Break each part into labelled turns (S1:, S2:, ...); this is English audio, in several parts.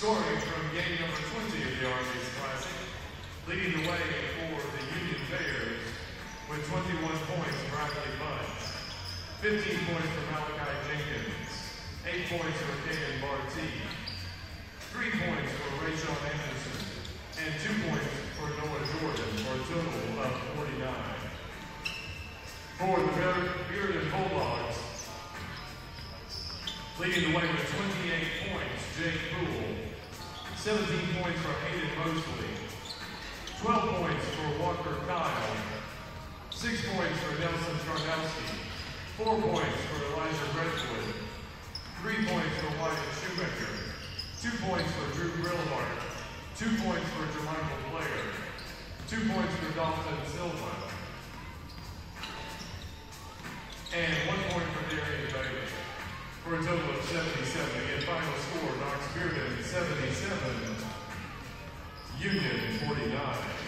S1: Scoring from game number 20 of the Arby's Classic, leading the way for the Union Bears with 21 points, Bradley Bunch, 15 points for Malachi Jenkins, 8 points for Kaden Bartee, 3 points for Rachel Anderson, and 2 points for Noah Jordan, for a total of 49. For the Bearden Bulldogs, leading the way with 28 points, Jake Poole, 17 points for Hayden Mosley, 12 points for Walker Kyle, 6 points for Nelson Karnowski, 4 points for Elijah Redwood, 3 points for Wyatt Shoemaker, 2 points for Drew Grillhart, 2 points for Jermichael Blair, 2 points for Dalton Silva, and 1 point for Darian Bailey, for a total of 77. Again, final score, Knox Bearden 77, Union 49.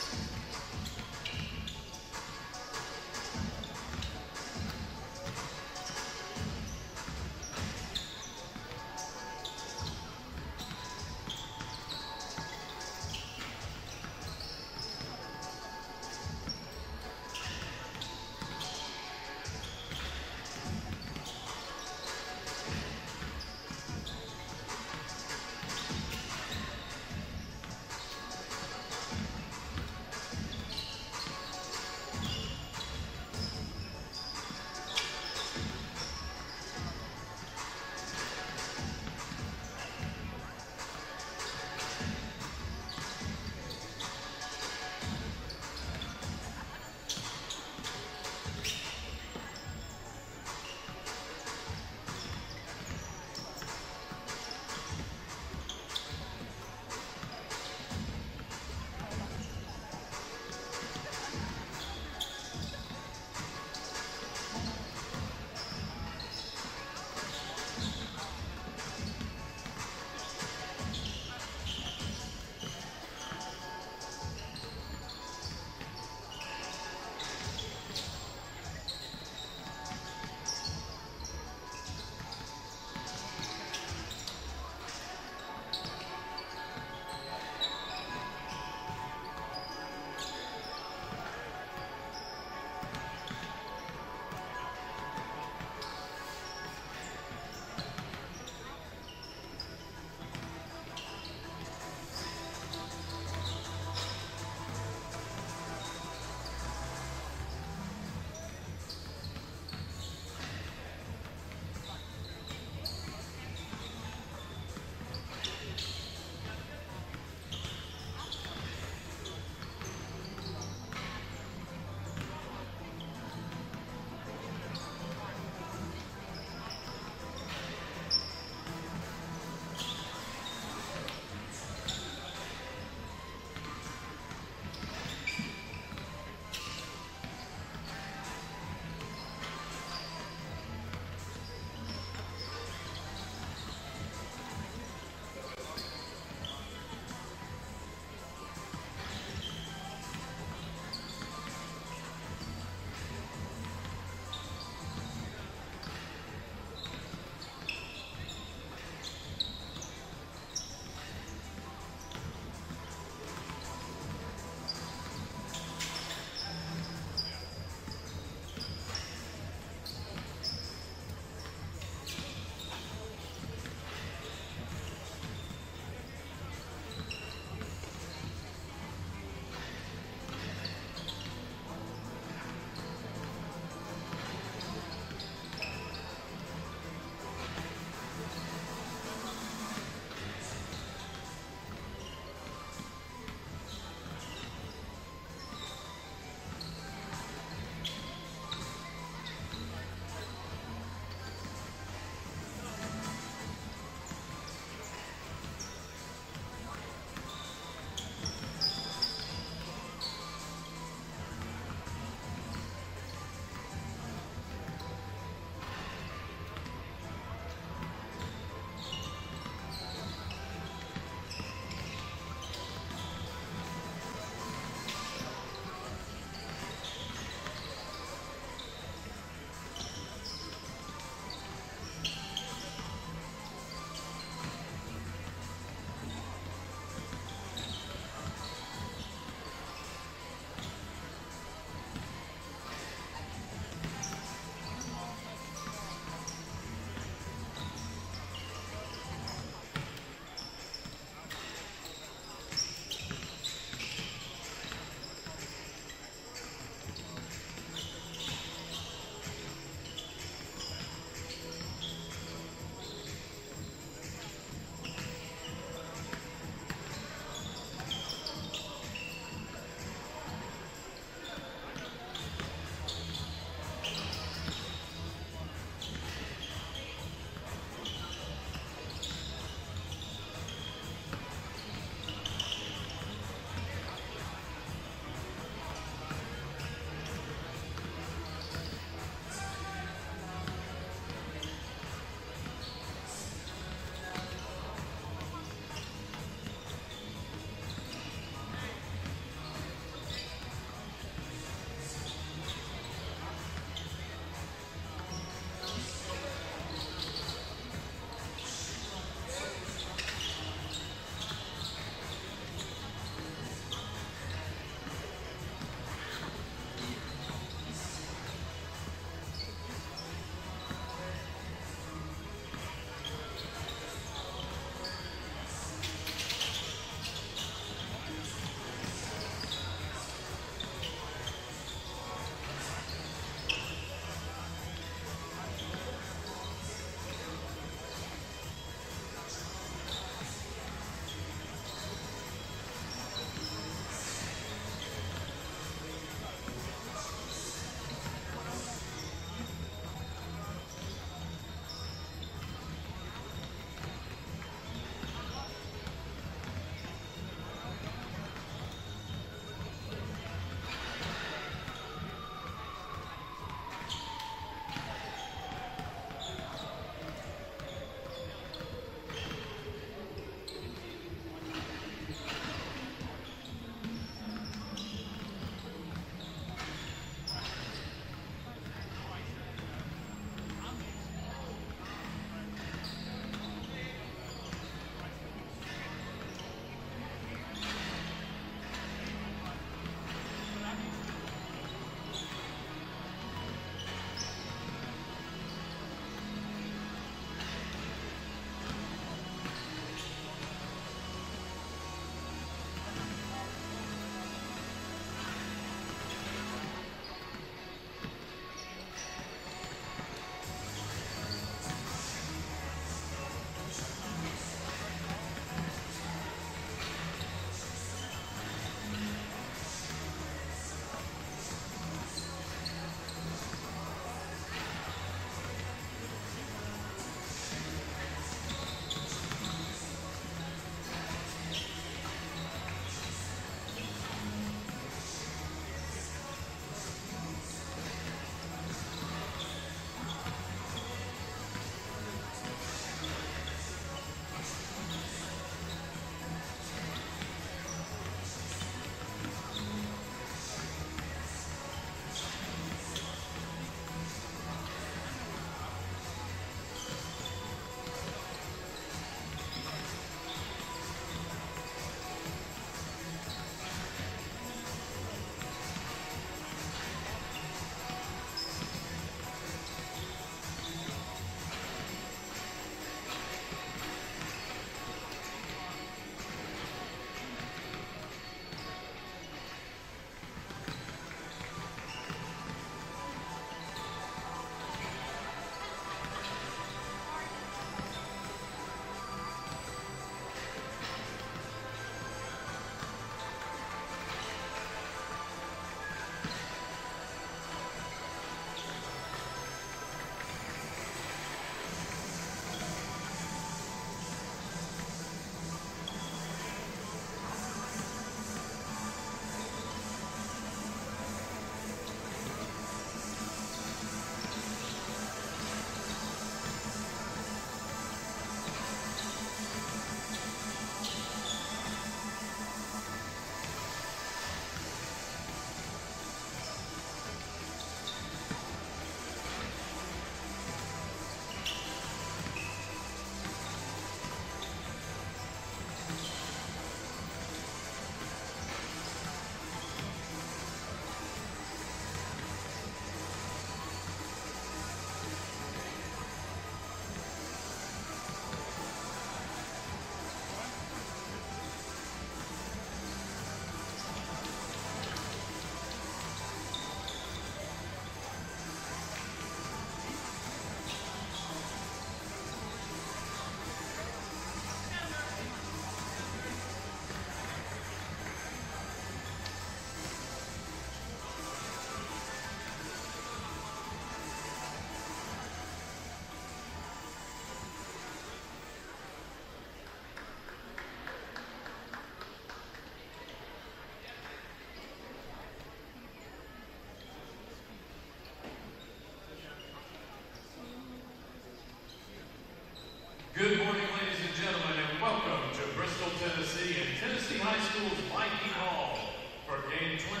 S1: High School's Viking Hall for game 21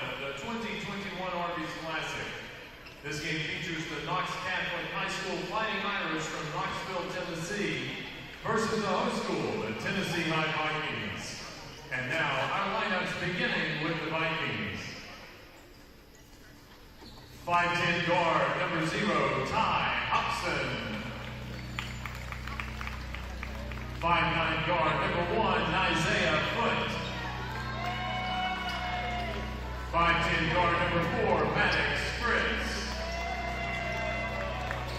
S1: of the 2021 Arby's Classic. This game features the Knox Catholic High School Fighting Irish from Knoxville, Tennessee versus the host school, the Tennessee High Vikings. And now our lineups beginning with the Vikings. 5'10" guard, number 0, Ty Hobson. 5'9" guard, number 1, Isaiah Foote. 5'10" guard, number 4, Maddox Fritz.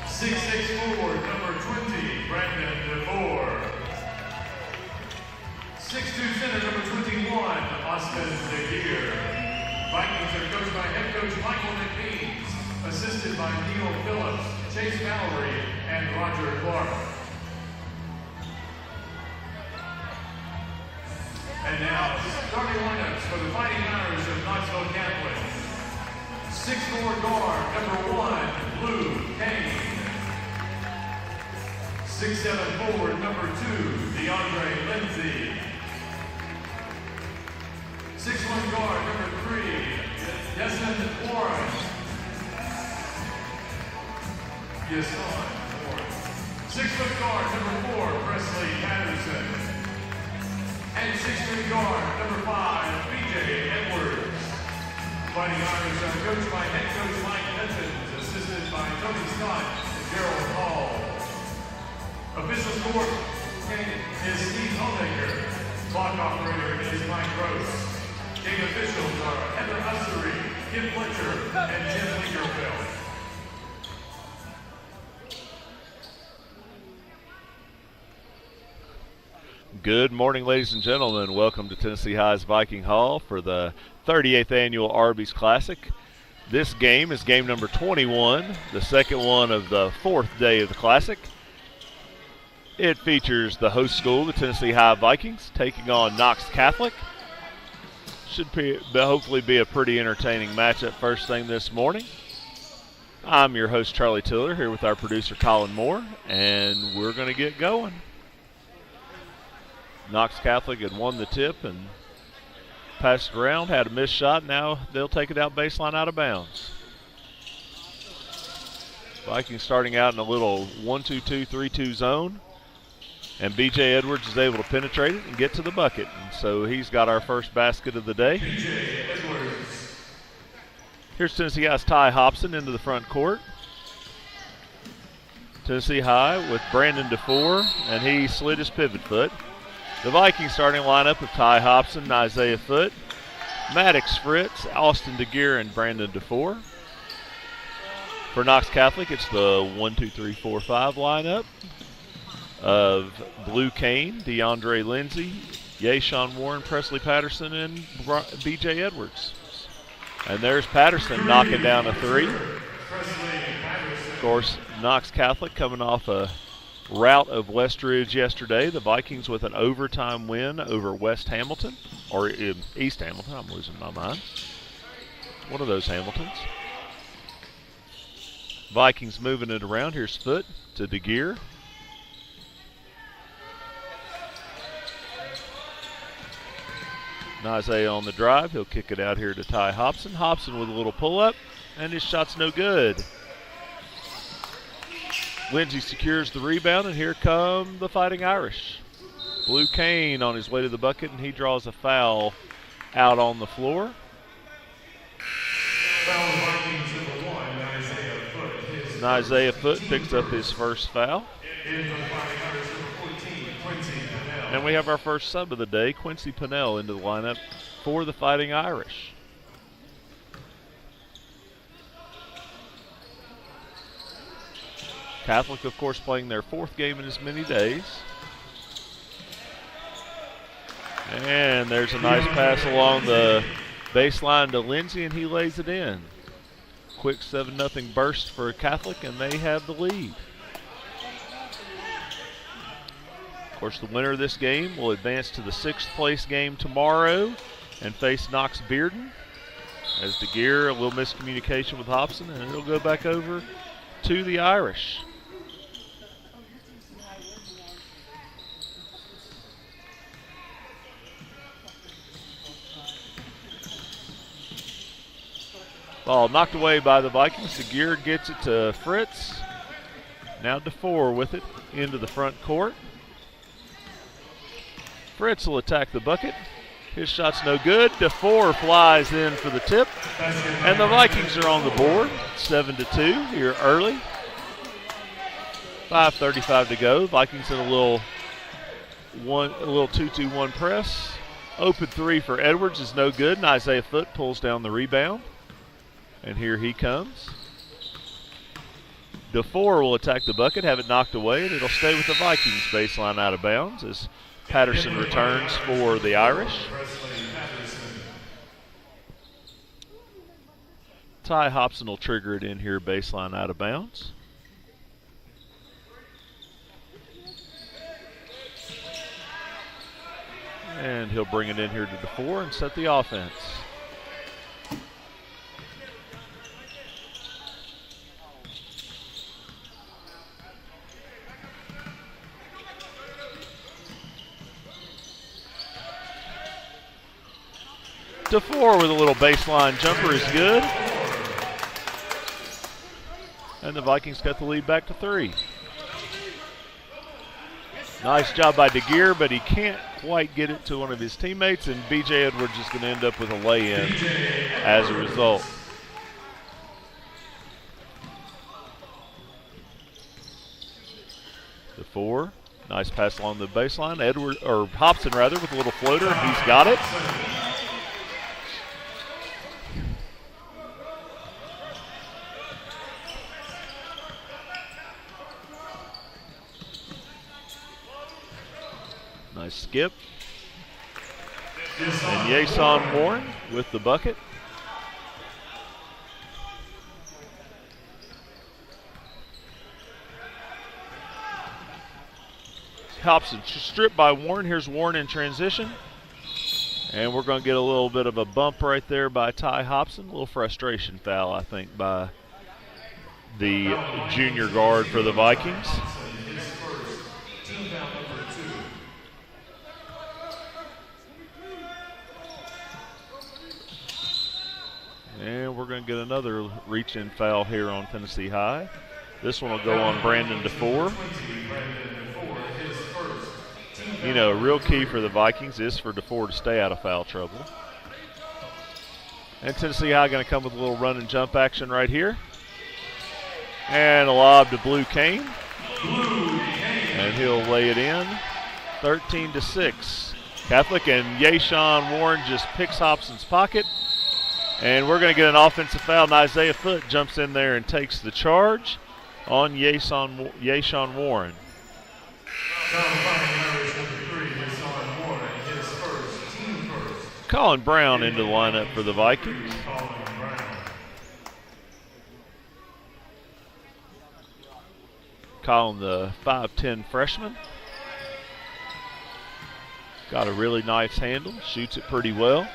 S1: 6'6" forward, number 20, Brandon DeVore. 6'2" center, number 21, Austin DeGear. Vikings are coached by head coach Michael McNees, assisted by Neil Phillips, Chase Mallory, and Roger Clark. And now, starting lineups for the Fighting Irish of Knoxville Catholic. 6'4" guard, number 1, Blue Kane. 6'7" forward, number 2, DeAndre Lindsay. 6'1" guard, number 3, Desmond Warren. Warren. 6' guard, number 4, Presley Patterson. And 6'3" guard, number 5, BJ Edwards. Fighting Irish are coached by head coach Mike Hutchins, assisted by Tony Scott and Gerald Hall. Official score is Steve Hollaker. Clock operator is Mike Gross. Game officials are Heather Ussery, Kim Fletcher, and Jim Lingerfeld.
S2: Good morning, ladies and gentlemen. Welcome to Tennessee High's Viking Hall for the 38th annual Arby's Classic. This game is game number 21, the second one of the fourth day of the Classic. It features the host school, the Tennessee High Vikings, taking on Knox Catholic. Should hopefully be a pretty entertaining matchup first thing this morning. I'm your host, Charlie Tiller, here with our producer, Colin Moore, and we're going to get going. Knox Catholic had won the tip and passed it around, had a missed shot. Now they'll take it out baseline out of bounds. Vikings starting out in a little 1-2-2-3-2 zone. And B.J. Edwards is able to penetrate it and get to the bucket. And so he's got our first basket of the day.
S1: B.J. Edwards.
S2: Here's Tennessee High's Ty Hobson into the front court. Tennessee High with Brandon DeVore, and he slid his pivot foot. The Vikings starting lineup of Ty Hobson and Isaiah Foote, Maddox Fritz, Austin DeGear, and Brandon DeVore. For Knox Catholic, it's the 1-2-3-4-5 lineup of Blue Kane, DeAndre Lindsay, Sean Warren, Presley Patterson, and B.J. Edwards. And there's Patterson knocking down a three. Of course, Knox Catholic coming off a rout of Westridge yesterday. The Vikings with an overtime win over West Hamilton, or East Hamilton. I'm losing my mind. One of those Hamiltons. Vikings moving it around. Here's Foote to DeGear. Isaiah on the drive. He'll kick it out here to Ty Hobson. Hobson with a little pull-up, and his shot's no good. Lindsay secures the rebound, and here come the Fighting Irish. Blue Kane on his way to the bucket, and he draws a foul out on the floor.
S1: Foul Vikings number 1, Isaiah Foote.
S2: And Isaiah Foote picks up his first foul.
S1: In for the Fighting Irish number 14, Quincy Pennell.
S2: And we have our first sub of the day, Quincy Pennell, into the lineup for the Fighting Irish. Catholic, of course, playing their fourth game in as many days. And there's a nice pass along the baseline to Lindsay, and he lays it in. Quick 7-0 burst for Catholic, and they have the lead. Of course, the winner of this game will advance to the 6th place game tomorrow and face Knox Bearden. As DeGear, a little miscommunication with Hobson, and it'll go back over to the Irish. Ball knocked away by the Vikings. Seguir gets it to Fritz. Now DeFore with it into the front court. Fritz will attack the bucket. His shot's no good. DeFore flies in for the tip. And the Vikings are on the board. 7-2 here early. 5:35 to go. Vikings in a little 2-2-1 press. Open three for Edwards is no good, and Isaiah Foote pulls down the rebound. And here he comes. DeFore will attack the bucket, have it knocked away, and it'll stay with the Vikings. Baseline out of bounds as Patterson returns for the Irish. Ty Hobson will trigger it in here, baseline out of bounds. And he'll bring it in here to DeFore and set the offense. DeFore with a little baseline jumper is good. And the Vikings got the lead back to 3. Nice job by DeGear, but he can't quite get it to one of his teammates, and B.J. Edwards is going to end up with a lay-in as a result. DeFore, nice pass along the baseline. Hobson with a little floater, and he's got it. Nice skip. And Yason Warren with the bucket. Hobson stripped by Warren. Here's Warren in transition. And we're going to get a little bit of a bump right there by Ty Hobson. A little frustration foul, I think, by the junior guard for the Vikings. And we're going to get another reach-in foul here on Tennessee High. This one will go on Brandon DeFore. You know, a real key for the Vikings is for DeFore to stay out of foul trouble. And Tennessee High going to come with a little run and jump action right here. And a lob to Blue Kane. And he'll lay it in. 13-6. Catholic, and Yason Warren just picks Hobson's pocket. And we're going to get an offensive foul, and Isaiah Foote jumps in there and takes the charge on Yason Warren. Colin Brown into the lineup for the Vikings. Colin, the 5'10" freshman. Got a really nice handle, shoots it pretty well.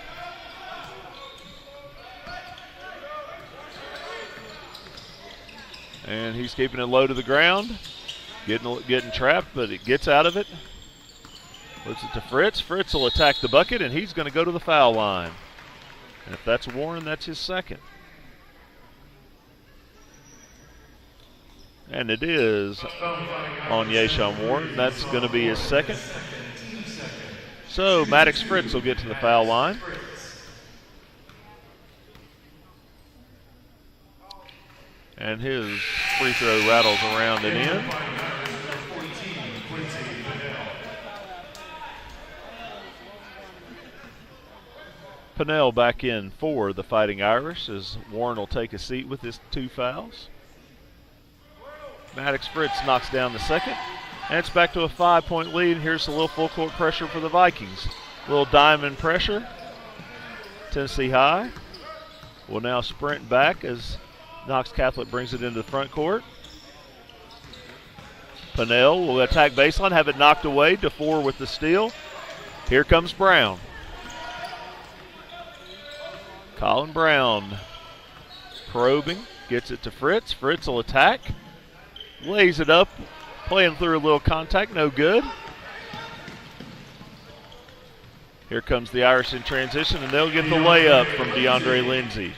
S2: And he's keeping it low to the ground. Getting trapped, but it gets out of it. Puts it to Fritz. Fritz will attack the bucket, and he's going to go to the foul line. And if that's Warren, that's his second. And it is on Yason Warren. That's going to be his second. So Maddox Fritz will get to the foul line. And his free throw rattles around and in. Pinnell back in for the Fighting Irish as Warren will take a seat with his 2 fouls. Maddox Fritz knocks down the second. And it's back to a 5-point lead. Here's a little full court pressure for the Vikings. A little diamond pressure. Tennessee High will now sprint back as Knox Catholic brings it into the front court. Pinnell will attack baseline, have it knocked away. DeFore with the steal. Here comes Brown. Colin Brown probing, gets it to Fritz. Fritz will attack, lays it up, playing through a little contact, no good. Here comes the Irish in transition, and they'll get the layup from DeAndre Lindsay.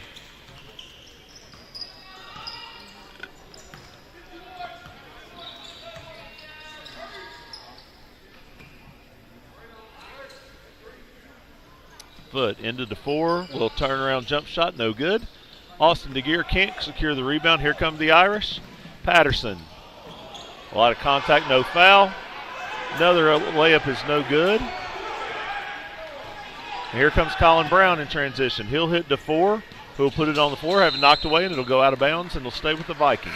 S2: foot. Into DeFore. Little turnaround jump shot. No good. Austin DeGear can't secure the rebound. Here come the Irish. Patterson. A lot of contact. No foul. Another layup is no good. And here comes Colin Brown in transition. He'll hit DeFore, who will put it on the floor, have it knocked away, and it'll go out of bounds, and it'll stay with the Vikings.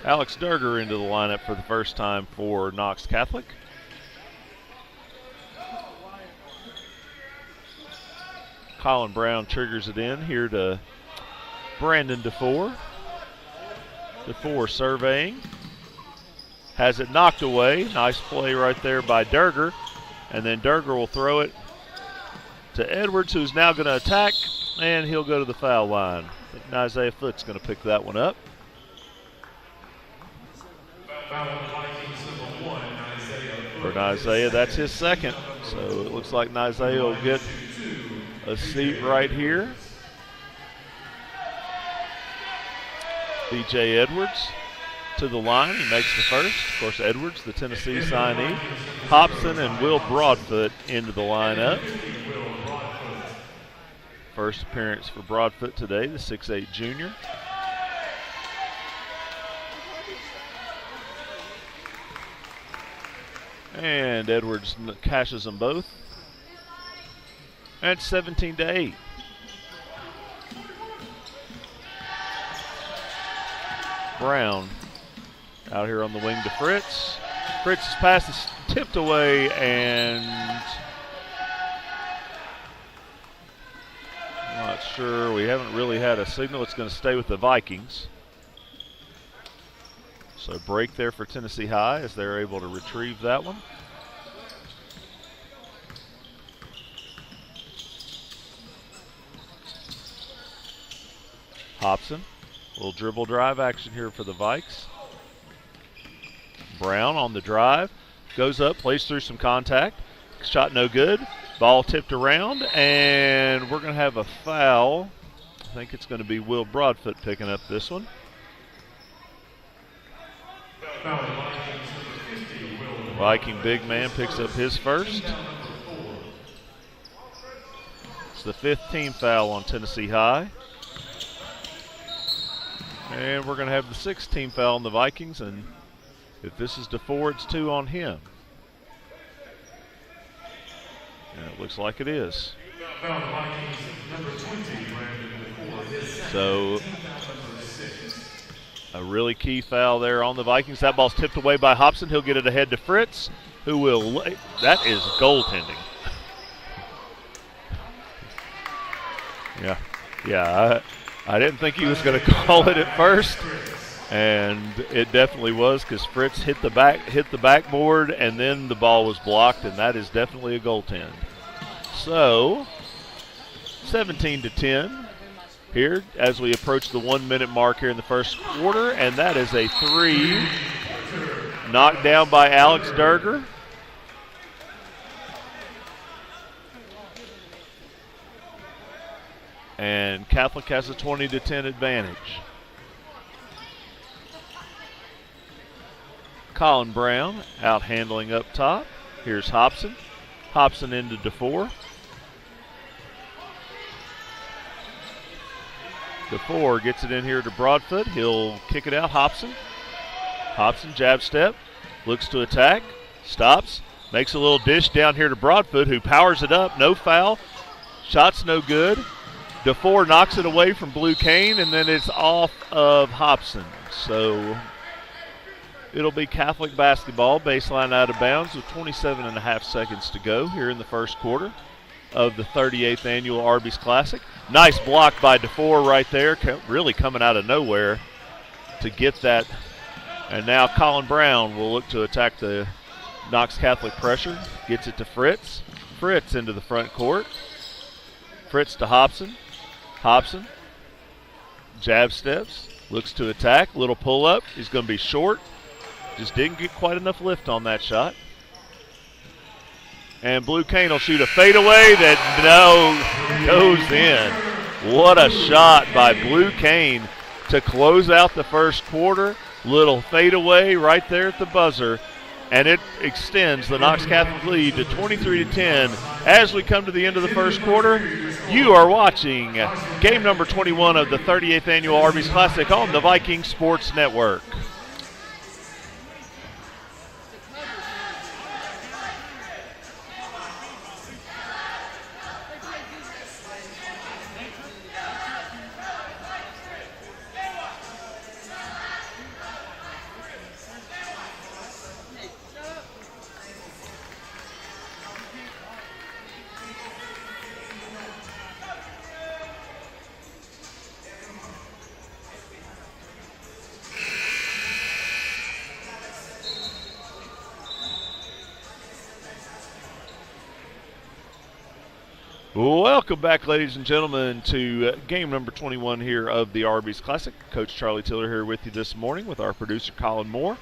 S2: Alex Durger into the lineup for the first time for Knox Catholic. Colin Brown triggers it in here to Brandon DeFore. DeFore surveying. Has it knocked away. Nice play right there by Durger. And then Durger will throw it to Edwards, who's now going to attack, and he'll go to the foul line. I think Isaiah Foote's going to pick that one up. For Isaiah, that's his second. So it looks like Isaiah will get a seat right here. B.J. Edwards to the line. He makes the first. Of course, Edwards, the Tennessee signee. Hobson and Will Broadfoot into the lineup. First appearance for Broadfoot today, the 6'8 junior. And Edwards cashes them both. And 17-8. Brown out here on the wing to Fritz. Fritz's pass is tipped away, and I'm not sure. We haven't really had a signal. It's going to stay with the Vikings. So break there for Tennessee High as they're able to retrieve that one. Hobson. Little dribble drive action here for the Vikes. Brown on the drive. Goes up, plays through some contact. Shot no good. Ball tipped around, and we're going to have a foul. I think it's going to be Will Broadfoot picking up this one. Viking big man picks up his first. It's the 5th team foul on Tennessee High. And we're going to have the 6th team foul on the Vikings, and if this is DeFore, it's 2 on him. And it looks like it is. So a really key foul there on the Vikings. That ball's tipped away by Hobson. He'll get it ahead to Fritz, who will that is goaltending. Yeah. I didn't think he was going to call it at first, and it definitely was, because Fritz hit the backboard, and then the ball was blocked, and that is definitely a goaltend. So 17-10 here as we approach the 1 minute mark here in the first quarter, and that is a 3 knocked down by Alex Durger. And Catholic has a 20-10 advantage. Colin Brown out handling up top. Here's Hobson. Hobson into DeFore. DeFore gets it in here to Broadfoot. He'll kick it out. Hobson. Hobson jab step. Looks to attack. Stops. Makes a little dish down here to Broadfoot, who powers it up. No foul. Shot's no good. DeFore knocks it away from Blue Cane, and then it's off of Hobson. So it'll be Catholic basketball, baseline out of bounds with 27.5 seconds to go here in the first quarter of the 38th annual Arby's Classic. Nice block by DeFore right there, really coming out of nowhere to get that. And now Colin Brown will look to attack the Knox Catholic pressure. Gets it to Fritz. Fritz into the front court. Fritz to Hobson. Hobson, jab steps, looks to attack, little pull up. He's going to be short. Just didn't get quite enough lift on that shot. And Blue Cane will shoot a fadeaway that goes in. What a shot by Blue Cane to close out the first quarter. Little fadeaway right there at the buzzer. and it extends the Knox Catholic lead to 23-10 as we come to the end of the first quarter. You are watching game number 21 of the 38th annual Arby's Classic on the Viking Sports Network. Welcome back, ladies and gentlemen, to game number 21 here of the Arby's Classic. Coach Charlie Tiller here with you this morning with our producer Colin Moore.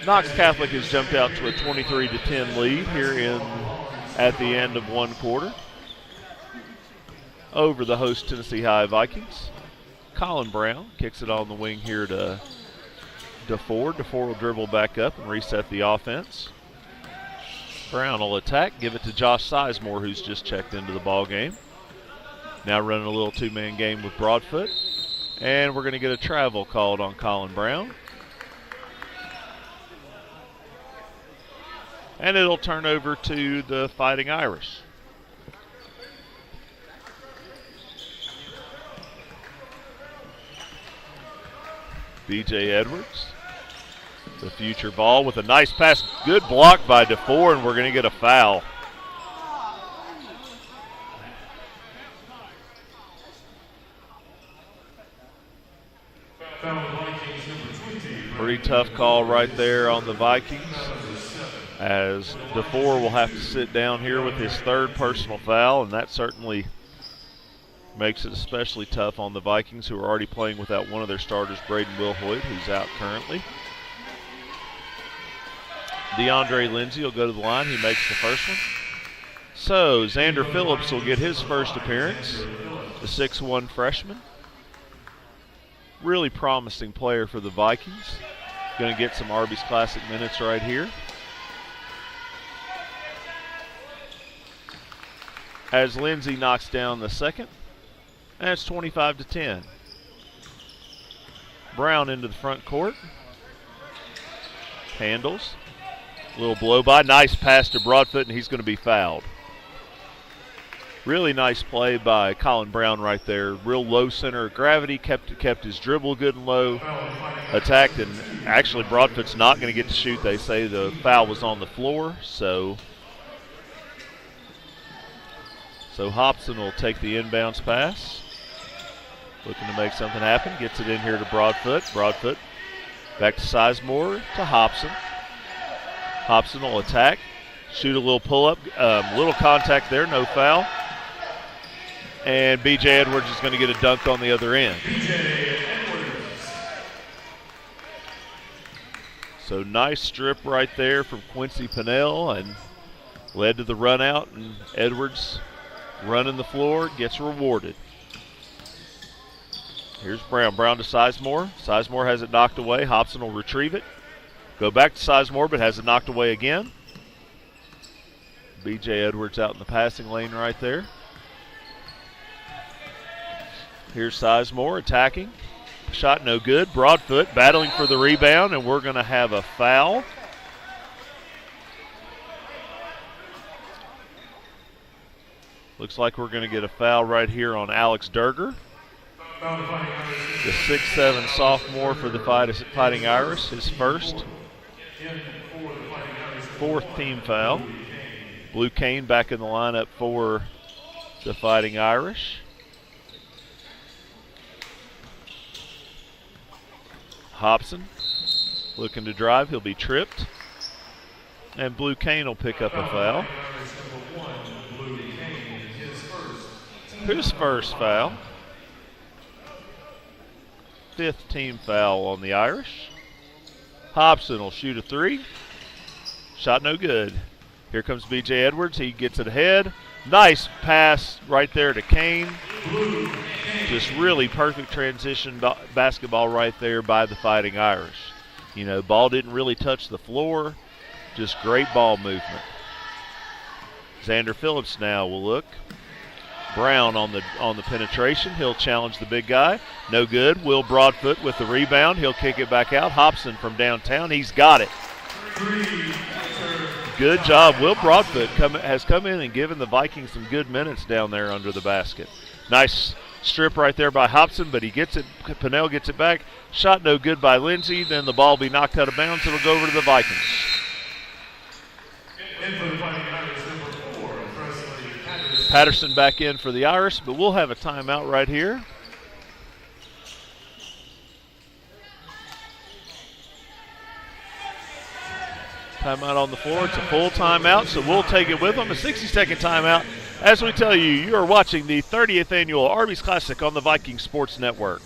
S2: Knox Catholic has jumped out to a 23-10 lead here at the end of one quarter over the host Tennessee High Vikings. Colin Brown kicks it on the wing here to DeFore. DeFore will dribble back up and reset the offense. Brown will attack, give it to Josh Sizemore, who's just checked into the ball game. Now running a little two-man game with Broadfoot. And we're going to get a travel called on Colin Brown. And it'll turn over to the Fighting Irish. B.J. Edwards. The future ball with a nice pass. Good block by DeFore, and we're going to get a foul. Pretty tough call right there on the Vikings, as DeFore will have to sit down here with his third personal foul, and that certainly makes it especially tough on the Vikings, who are already playing without one of their starters, Braden Wilhoit, who's out currently. DeAndre Lindsay will go to the line. He makes the first one. So Xander Phillips will get his first appearance, the 6'1 freshman. Really promising player for the Vikings. Going to get some Arby's Classic minutes right here. As Lindsay knocks down the second, and it's 25-10. Brown into the front court. Handles. Little blow by, nice pass to Broadfoot, and he's going to be fouled. Really nice play by Colin Brown right there. Real low center of gravity, kept his dribble good and low, attacked, and actually Broadfoot's not going to get to shoot. They say the foul was on the floor, so Hobson will take the inbounds pass. Looking to make something happen, gets it in here to Broadfoot. Broadfoot back to Sizemore to Hobson. Hobson will attack, shoot a little pull-up, little contact there, no foul. And B.J. Edwards is going to get a dunk on the other end. So nice strip right there from Quincy Pinnell, and led to the run out, and Edwards running the floor, gets rewarded. Here's Brown. Brown to Sizemore. Sizemore has it knocked away. Hobson will retrieve it. Go back to Sizemore, but has it knocked away again. B.J. Edwards out in the passing lane right there. Here's Sizemore attacking. Shot no good. Broadfoot battling for the rebound, and we're going to have a foul. Looks like we're going to get a foul right here on Alex Durger, the 6'7 sophomore for the Fighting Irish, his first. Fourth team foul. Blue Cane back in the lineup for the Fighting Irish. Hobson looking to drive. He'll be tripped. And Blue Cane will pick up a foul. His first foul. Fifth team foul on the Irish. Hobson will shoot a three. Shot no good. Here comes B.J. Edwards. He gets it ahead. Nice pass right there to Kane. Just really perfect transition basketball right there by the Fighting Irish. You know, ball didn't really touch the floor. Just great ball movement. Xander Phillips now will look. Brown on the penetration. He'll challenge the big guy. No good. Will Broadfoot with the rebound. He'll kick it back out. Hobson from downtown. He's got it. Good job. Will Broadfoot has come in and given the Vikings some good minutes down there under the basket. Nice strip right there by Hobson, but he gets it. Pinnell gets it back. Shot no good by Lindsey. Then the ball will be knocked out of bounds. It'll go over to the Vikings. Patterson back in for the Irish, but we'll have a timeout right here. Timeout on the floor. It's a full timeout, so we'll take it with them. A 60-second timeout. As we tell you, you are watching the 30th annual Arby's Classic on the Viking Sports Network.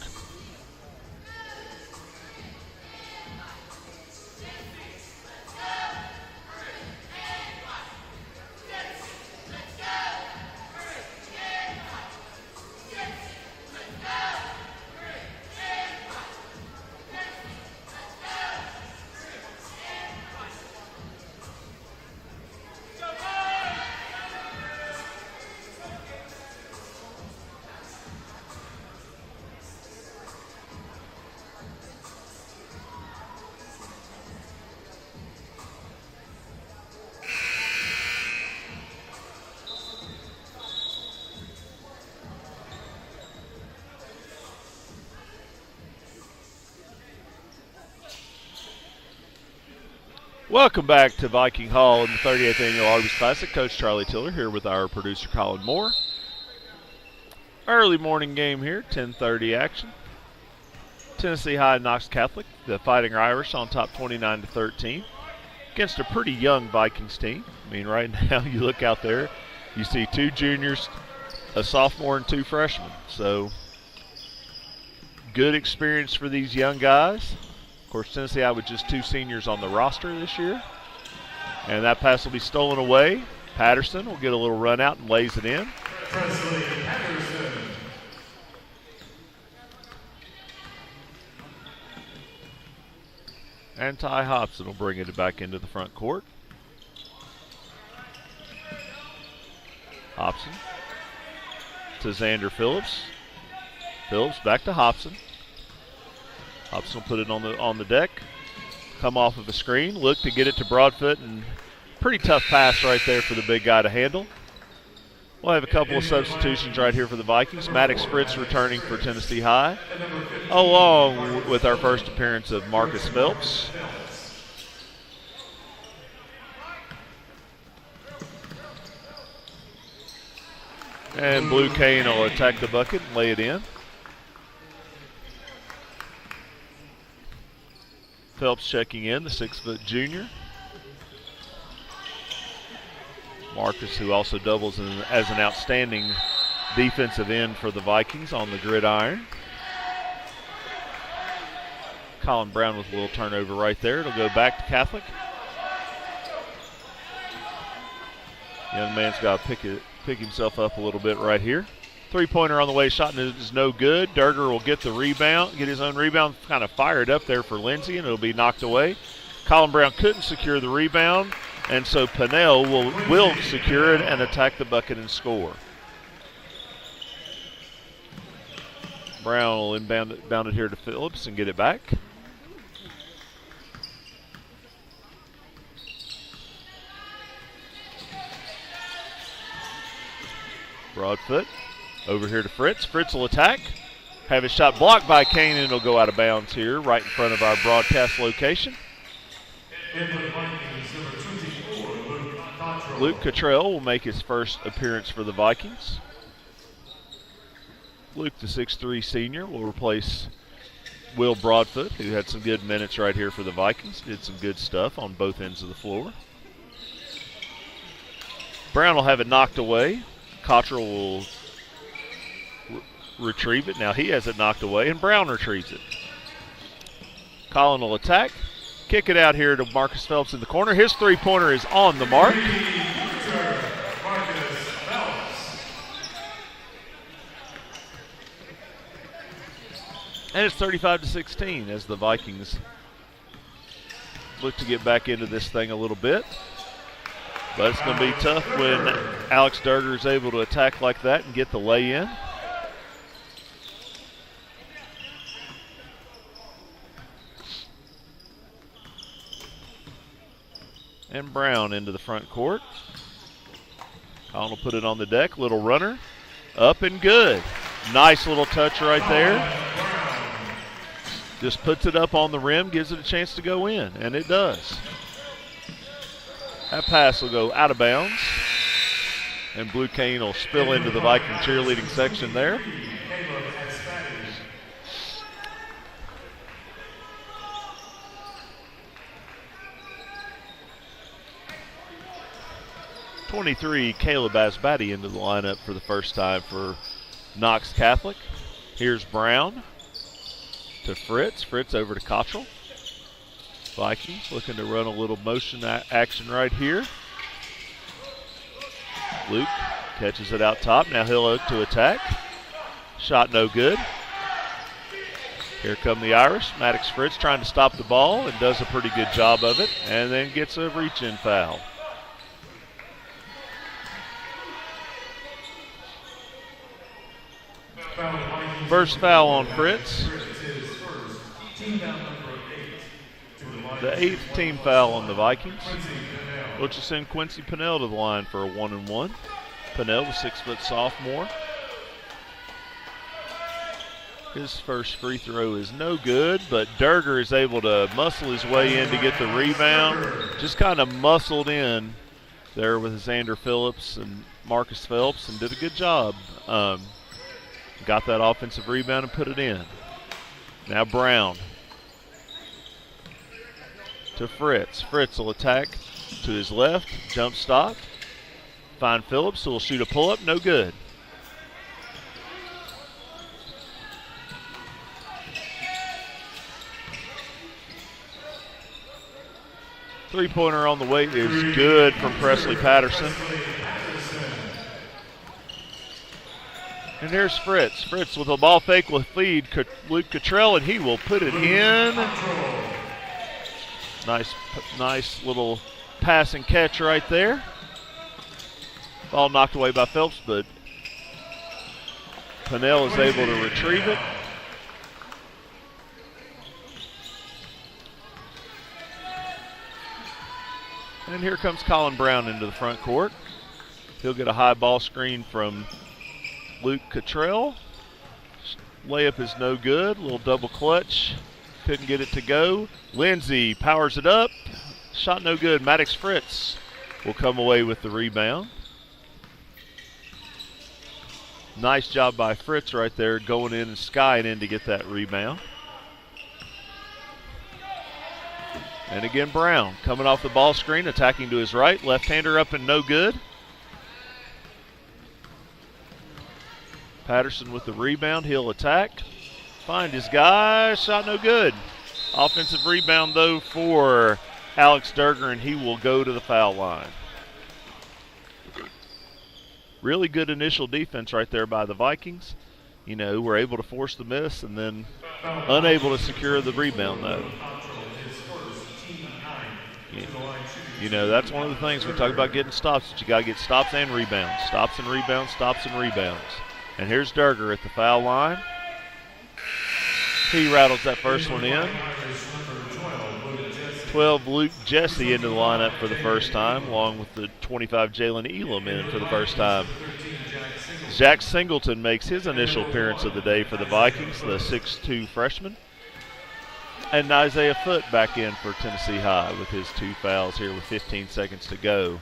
S2: Welcome back to Viking Hall in the 30th Annual Arby's Classic. Coach Charlie Tiller here with our producer Colin Moore. Early morning game here, 10:30 action. Tennessee High and Knox Catholic, the Fighting Irish on top 29-13 against a pretty young Vikings team. I mean, right now you look out there, you see 2 juniors, a sophomore, and 2 freshmen. So good experience for these young guys. Of course, Tennessee High with just 2 seniors on the roster this year. And that pass will be stolen away. Patterson will get a little run out and lays it in. And Ty Hobson will bring it back into the front court. Hobson to Xander Phillips. Phillips back to Hobson. Hobson will put it on the deck. Come off of a screen. Look to get it to Broadfoot, and pretty tough pass right there for the big guy to handle. We'll have a couple of substitutions right here for the Vikings. Maddox Fritz returning for Tennessee High, along with our first appearance of Marcus Phelps. And Blue Cane will attack the bucket and lay it in. Phelps checking in, the 6-foot junior. Marcus, who also doubles as an outstanding defensive end for the Vikings on the gridiron. Colin Brown with a little turnover right there. It'll go back to Catholic. Young man's got to pick himself up a little bit right here. 3-pointer on the way, shot is no good. Durger will get the rebound, get his own rebound, kind of fired up there for Lindsey, and it'll be knocked away. Colin Brown couldn't secure the rebound, and so Pinnell will secure it and attack the bucket and score. Brown will inbound it here to Phillips and get it back. Broadfoot over here to Fritz. Fritz will attack. Have his shot blocked by Kane, and it'll go out of bounds here right in front of our broadcast location. Luke Cottrell will make his first appearance for the Vikings. Luke, the 6'3 senior, will replace Will Broadfoot, who had some good minutes right here for the Vikings. Did some good stuff on both ends of the floor. Brown will have it knocked away. Cottrell will retrieve it. Now he has it knocked away, and Brown retrieves it. Colin will attack. Kick it out here to Marcus Phelps in the corner. His 3-pointer is on the mark. And it's 35-16 as the Vikings look to get back into this thing a little bit. But it's going to be tough when Alex Durger is able to attack like that and get the lay in. And Brown into the front court. Colin will put it on the deck. Little runner. Up and good. Nice little touch right there. Just puts it up on the rim, gives it a chance to go in, and it does. That pass will go out of bounds. And Blue Cane will spill into the Viking cheerleading section there. #23, Caleb Asbatti into the lineup for the first time for Knox Catholic. Here's Brown to Fritz. Fritz over to Cottrell. Vikings looking to run a little motion action right here. Luke catches it out top. Now he'll look to attack. Shot no good. Here come the Irish. Maddox Fritz trying to stop the ball and does a pretty good job of it, and then gets a reach-in foul. First foul on Fritz. The 8th team foul on the Vikings, which will send Quincy Pinnell to the line for a 1-and-1. Pinnell, the 6-foot sophomore. His first free throw is no good, but Durger is able to muscle his way in to get the rebound. Just kind of muscled in there with Xander Phillips and Marcus Phelps and did a good job. Got that offensive rebound and put it in. Now Brown to Fritz. Fritz will attack to his left, jump stop. Find Phillips, who will shoot a pull-up, no good. Three-pointer on the way is good from Presley Patterson. And there's Fritz. Fritz with a ball fake will feed Luke Cottrell, and he will put it in. Nice little pass and catch right there. Ball knocked away by Phelps, but Pinnell is able to retrieve it. And here comes Colin Brown into the front court. He'll get a high ball screen from Luke Cottrell. Layup is no good. Little double clutch. Couldn't get it to go. Lindsay powers it up. Shot no good. Maddox Fritz will come away with the rebound. Nice job by Fritz right there, going in and skying in to get that rebound. And again, Brown coming off the ball screen, attacking to his right. Left-hander up and no good. Patterson with the rebound. He'll attack. Find his guy. Shot no good. Offensive rebound, though, for Alex Durger, and he will go to the foul line. Really good initial defense right there by the Vikings. You know, were able to force the miss and then unable to secure the rebound, though. You know, that's one of the things we talk about getting stops, that you got to get stops and rebounds. Stops and rebounds, stops and rebounds. And here's Durger at the foul line. He rattles that first one in. 12, Luke Jesse into the lineup for the first time, along with the 25, Jalen Elam in for the first time. Jack Singleton makes his initial appearance of the day for the Vikings, the 6'2 freshman. And Isaiah Foote back in for Tennessee High with his 2 fouls here with 15 seconds to go,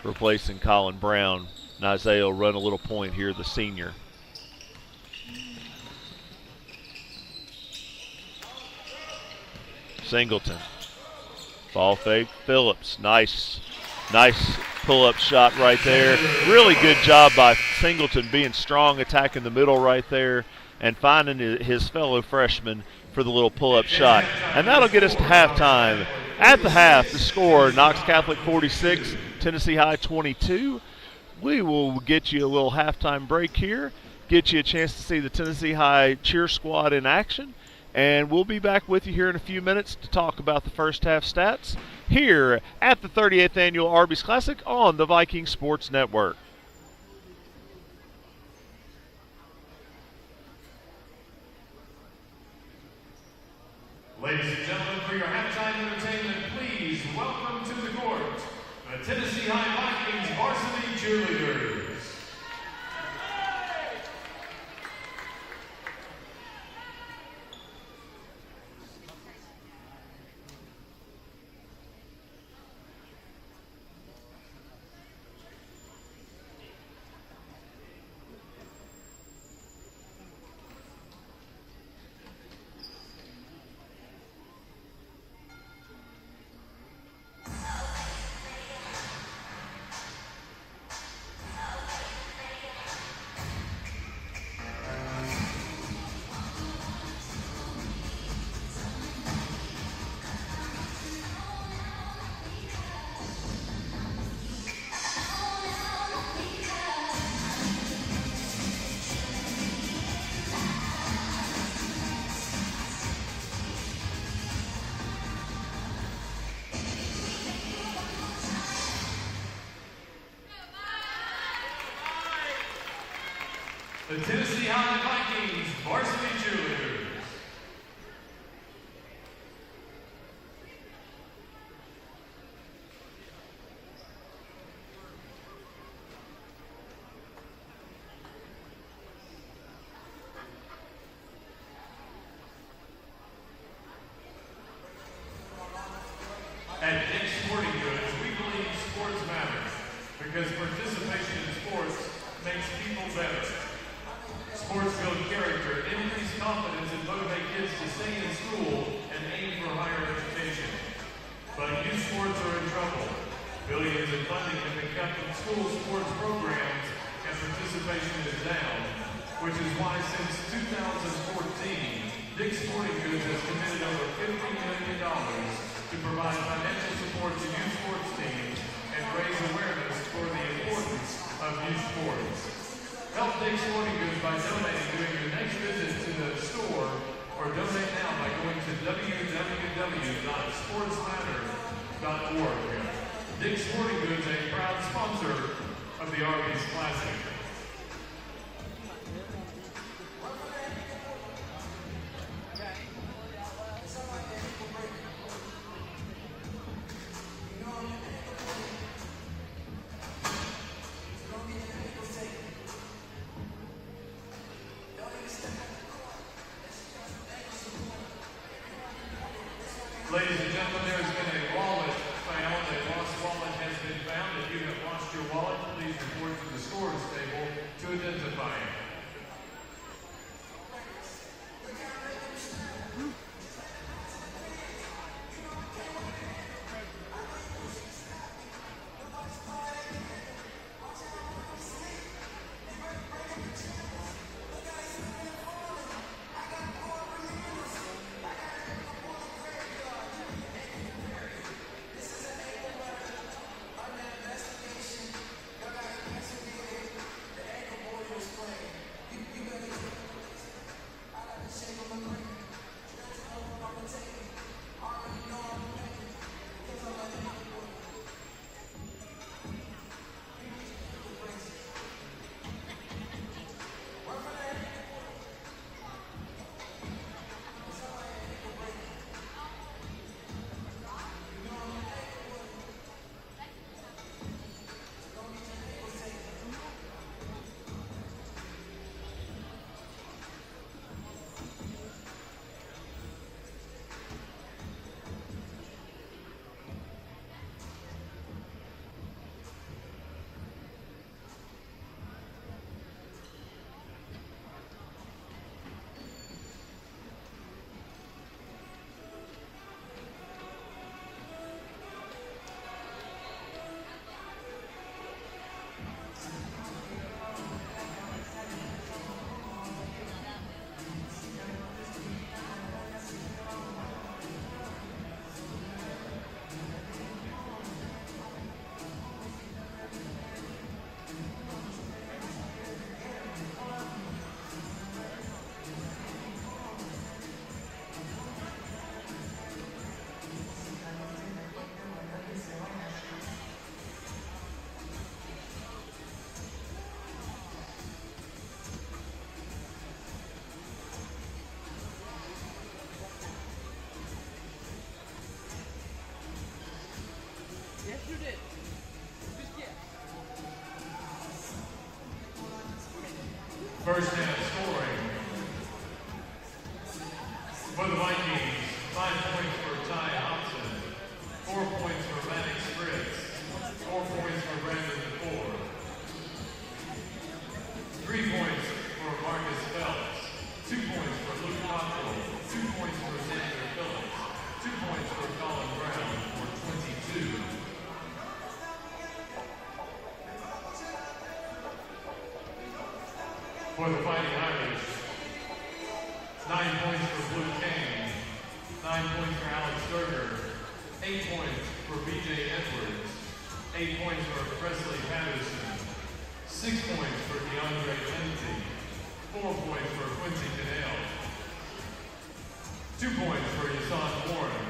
S2: replacing Colin Brown. And Isaiah will run a little point here, the senior. Singleton. Ball fake. Phillips. Nice pull-up shot right there. Really good job by Singleton, being strong, attacking the middle right there, and finding his fellow freshman for the little pull-up shot. And that'll get us to halftime. At the half, the score, Knox Catholic 46, Tennessee High 22. We will get you a little halftime break here, get you a chance to see the Tennessee High cheer squad in action, And we'll be back with you here in a few minutes to talk about the first half stats here at the 38th Annual Arby's Classic on the Viking Sports Network.
S1: Ladies and gentlemen, for your halftime entertainment, please welcome to the court the Tennessee High Vikings varsity cheerleaders. The Tennessee High Vikings varsity cheerleaders. At Knox Sporting Goods, we believe sports matter because participation in sports makes people better. Sports build character, increase confidence, and motivate kids to stay in school and aim for higher education. But youth sports are in trouble. Billions in funding have been cut from school sports programs and participation is down, which is why since 2014, Knox Sporting Goods has committed over $50 million to provide financial support to youth sports teams and raise awareness for the importance of youth sports. Help Knox Sporting Goods by donating during your next visit to the store or donate now by going to www.sportsmatter.org. Knox Sporting Goods, a proud sponsor of the Arby's Classic. Ladies and gentlemen, there has been a wallet found. A lost wallet has been found. If you have lost your wallet, please report to the scores table. First half scoring. For the Vikings, 5 points for Ty Hobson, 4 points for Maddox Fritz, 4 points for Brandon DeFore, 3 points for Marcus Phelps, 2 points for Luke Cottrell, 2 points for Xander Phillips, 2 points for Colin Brown for 22. For the Fighting Irish, 9 points for Blue Kane, 9 points for Alex Durger, 8 points for BJ Edwards, 8 points for Presley Patterson, 6 points for DeAndre Lindsay, 4 points for Quincy Cannell, 2 points for Yasan Warren,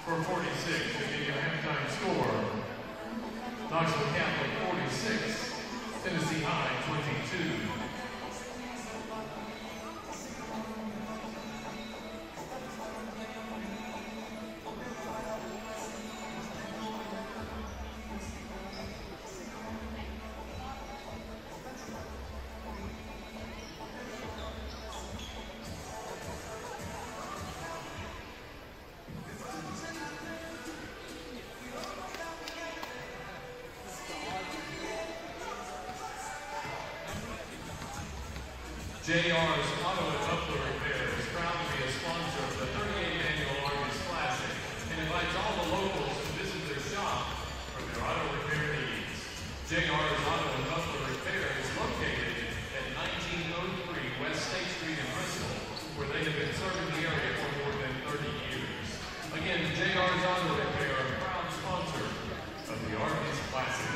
S1: for 46 to give you a halftime score. Knoxville Catholic 46, Tennessee High 22. JR's Auto and Muffler Repair is proud to be a sponsor of the 38th Annual Arby's Classic and invites all the locals to visit their shop for their auto repair needs. JR's Auto and Muffler Repair is located at 1903 West State Street in Bristol, where they have been serving the area for more than 30 years. Again, JR's Auto Repair, a proud sponsor of the Arby's Classic.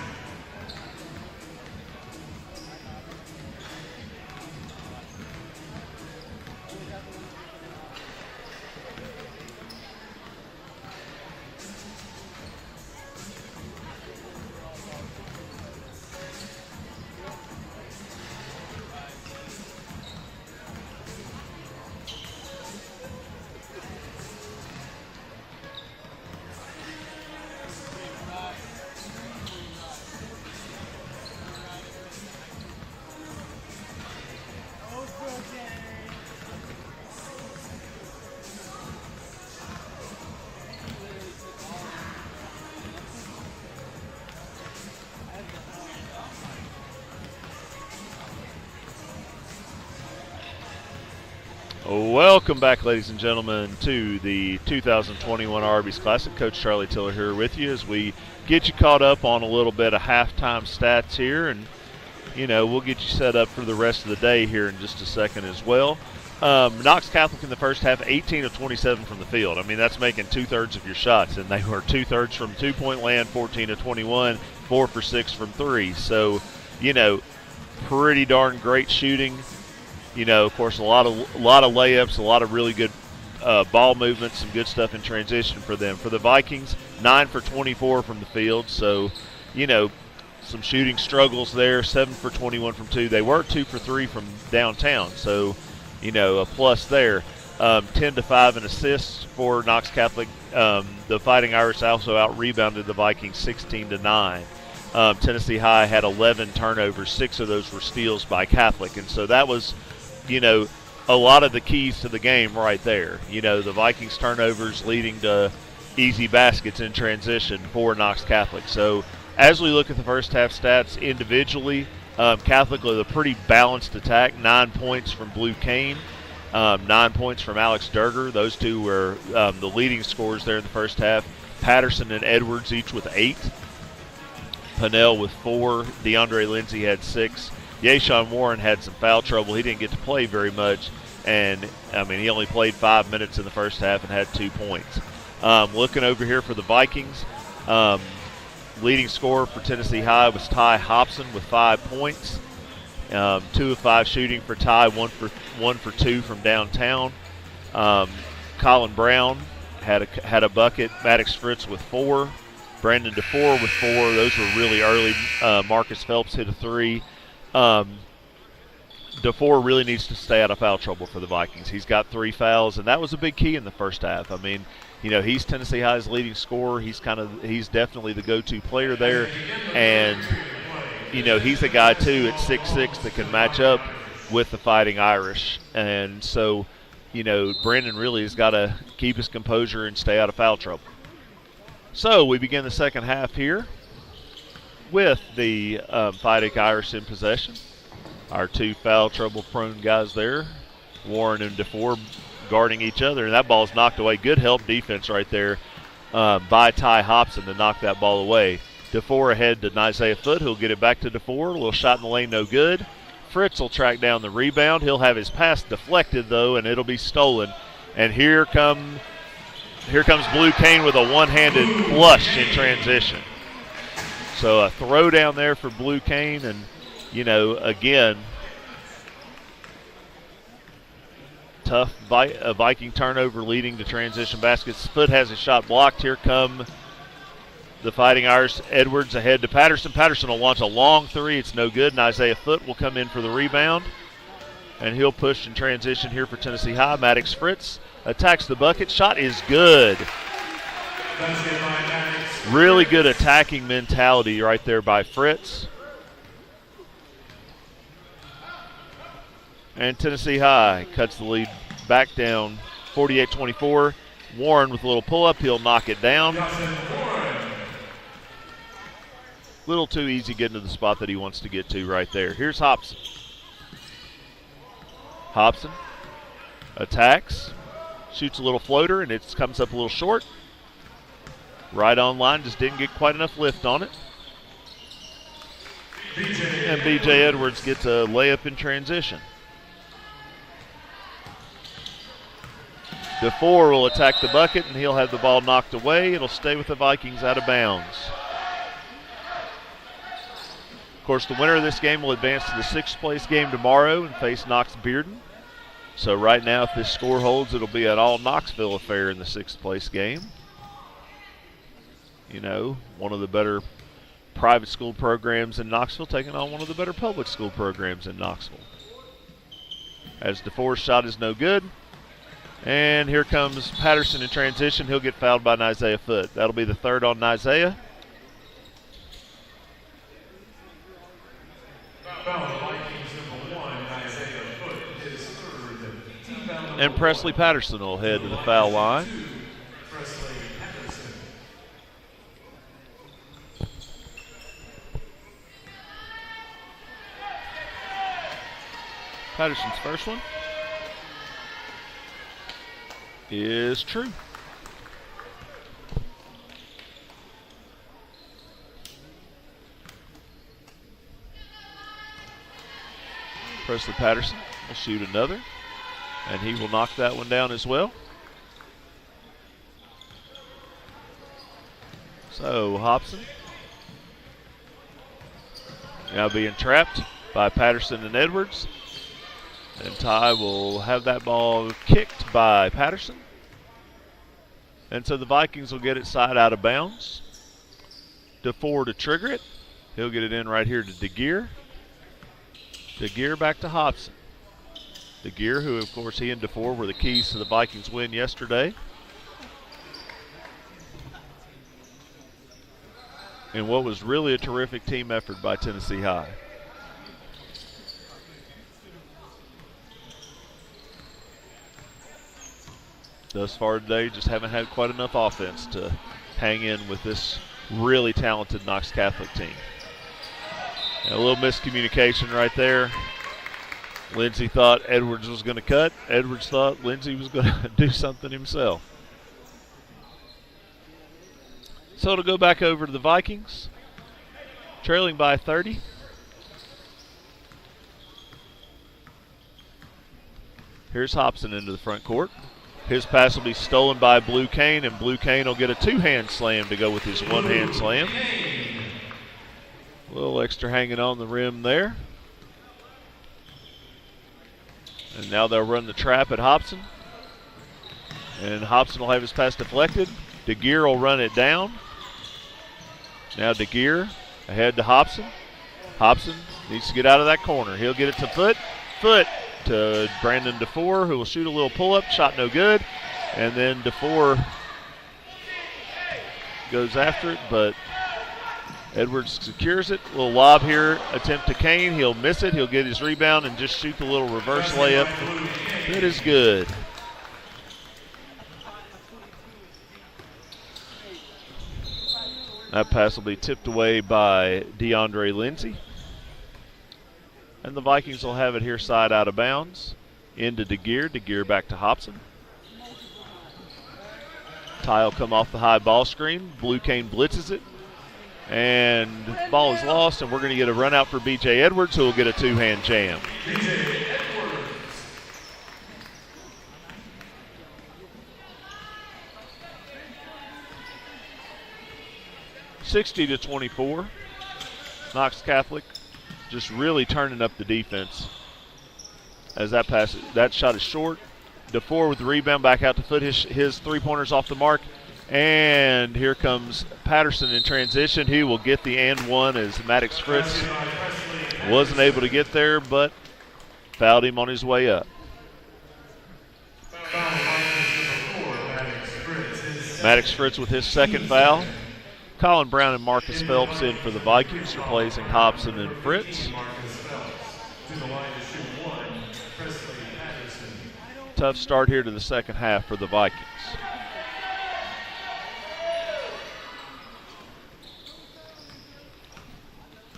S2: Welcome back, ladies and gentlemen, to the 2021 Arby's Classic. Coach Charlie Tiller here with you as we get you caught up on a little bit of halftime stats here, and we'll get you set up for the rest of the day here in just a second as well. Knox Catholic in the first half, 18 of 27 from the field. I mean, that's making 2/3 of your shots, and they were 2/3 from 2-point land, 14 of 21, 4 for 6 from 3. So, pretty darn great shooting. Of course, a lot of layups, a lot of really good ball movements, some good stuff in transition for them. For the Vikings, 9 for 24 from the field. So, some shooting struggles there. 7 for 21 from 2. They were 2 for 3 from downtown. So, a plus there. 10 to 5 in assists for Knox Catholic. The Fighting Irish also out-rebounded the Vikings 16 to 9. Tennessee High had 11 turnovers. 6 of those were steals by Catholic. And so that was, a lot of the keys to the game right there. The Vikings turnovers leading to easy baskets in transition for Knox Catholic. So as we look at the first half stats individually, Catholic with a pretty balanced attack. 9 points from Blue Kane, 9 points from Alex Durger. Those two were the leading scorers there in the first half. Patterson and Edwards each with 8. Pannell with 4. DeAndre Lindsay had 6. Yasan Warren had some foul trouble. He didn't get to play very much, and, he only played 5 minutes in the first half and had 2 points. Looking over here for the Vikings, leading scorer for Tennessee High was Ty Hobson with 5 points. 2 of 5 shooting for Ty, 1 for 2 from downtown. Colin Brown had a bucket. Maddox Fritz with 4. Brandon DeFore with 4. Those were really early. Marcus Phelps hit a 3. DeFore really needs to stay out of foul trouble for the Vikings. He's got 3 fouls, and that was a big key in the first half. I mean, you know, he's Tennessee High's leading scorer. He's definitely the go-to player there, and you know, he's a guy too at 6'6" that can match up with the Fighting Irish, and so, you know, Brandon really has got to keep his composure and stay out of foul trouble. So we begin the second half here with the Fighting Irish in possession. Our 2 foul trouble prone guys there, Warren and DeFore, guarding each other, and that ball's knocked away. Good help defense right there by Ty Hobson to knock that ball away. DeFore ahead to Isaiah Foote, who'll get it back to DeFore. A little shot in the lane, no good. Fritz will track down the rebound. He'll have his pass deflected, though, and it'll be stolen. And here comes Blue Cane with a one-handed flush in transition. So a throw down there for Blue Cane, and, you know, again, tough Viking turnover leading to transition baskets. Foote has his shot blocked. Here come the Fighting Irish. Edwards ahead to Patterson. Patterson will launch a long 3. It's no good, and Isaiah Foote will come in for the rebound. And he'll push in transition here for Tennessee High. Maddox Fritz attacks the bucket. Shot is good. Really good attacking mentality right there by Fritz. And Tennessee High cuts the lead back down 48-24. Warren with a little pull-up. He'll knock it down. Little too easy getting to the spot that he wants to get to right there. Here's Hobson. Hobson attacks, shoots a little floater, and it comes up a little short. Right on line, just didn't get quite enough lift on it. And B.J. Edwards gets a layup in transition. DeFore will attack the bucket, and he'll have the ball knocked away. It'll stay with the Vikings out of bounds. Of course, the winner of this game will advance to the 6th place game tomorrow and face Knox Bearden. So right now, if this score holds, it'll be an all-Knoxville affair in the 6th place game. You know, one of the better private school programs in Knoxville taking on one of the better public school programs in Knoxville. As DeFore's shot is no good. And here comes Patterson in transition. He'll get fouled by Isaiah Foote. That'll be the 3rd on Isaiah. And Presley Patterson will head to the foul line. Patterson's first one is true. Presley Patterson will shoot another, and he will knock that one down as well. So Hobson now being trapped by Patterson and Edwards. And Ty will have that ball kicked by Patterson. And so the Vikings will get it side out of bounds. DeFore to trigger it. He'll get it in right here to DeGear. DeGear back to Hobson. DeGear, who of course he and DeFore were the keys to the Vikings win yesterday. And what was really a terrific team effort by Tennessee High. Thus far today, just haven't had quite enough offense to hang in with this really talented Knox Catholic team. And a little miscommunication right there. Lindsey thought Edwards was going to cut. Edwards thought Lindsey was going to do something himself. So it'll go back over to the Vikings, trailing by 30. Here's Hobson into the front court. His pass will be stolen by Blue Cane, and Blue Cane will get a 2-hand slam to go with his 1-hand slam. A little extra hanging on the rim there. And now they'll run the trap at Hobson. And Hobson will have his pass deflected. DeGear will run it down. Now DeGear ahead to Hobson. Hobson needs to get out of that corner. He'll get it to Foote. foot to Brandon DeFore, who will shoot a little pull-up. Shot no good. And then DeFore goes after it, but Edwards secures it. Little lob here, attempt to Kane. He'll miss it. He'll get his rebound and just shoot the little reverse layup. That is good. That pass will be tipped away by DeAndre Lindsey. And the Vikings will have it here side out of bounds. Into DeGear. DeGear back to Hobson. Ty will come off the high ball screen. Blue Cane blitzes it. And ball is lost, and we're going to get a run out for B.J. Edwards, who will get a two-hand jam. 60-24. Knox Catholic just really turning up the defense. As that shot is short. DeFore with the rebound, back out to foot. His three-pointers off the mark. And here comes Patterson in transition. He will get the and one as Maddox Fritz wasn't able to get there, but fouled him on his way up. Maddox Fritz with his second foul. Colin Brown and Marcus Phelps in for the Vikings, replacing Hobson and Fritz. Tough start here to the second half for the Vikings.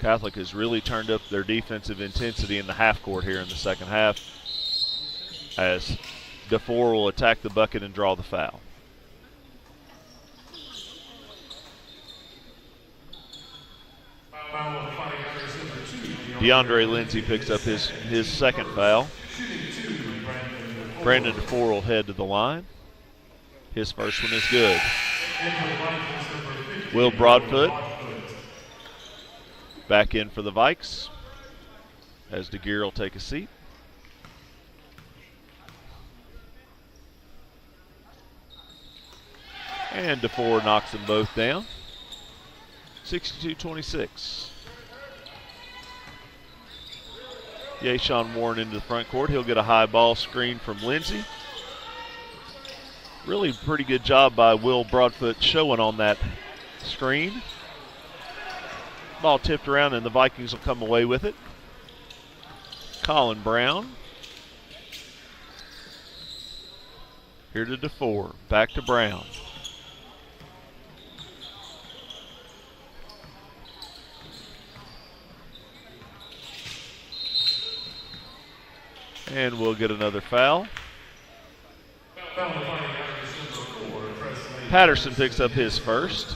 S2: Catholic has really turned up their defensive intensity in the half court here in the second half, as DeFore will attack the bucket and draw the foul. DeAndre Lindsey picks up his second foul. Brandon DeFore will head to the line. His first one is good. Will Broadfoot back in for the Vikes as DeGear will take a seat. And DeFore knocks them both down. 62-26. Yashawn Warren into the front court. He'll get a high ball screen from Lindsey. Really pretty good job by Will Broadfoot showing on that screen. Ball tipped around and the Vikings will come away with it. Colin Brown. Here to DeFore. Back to Brown. And we'll get another foul. Patterson picks up his first.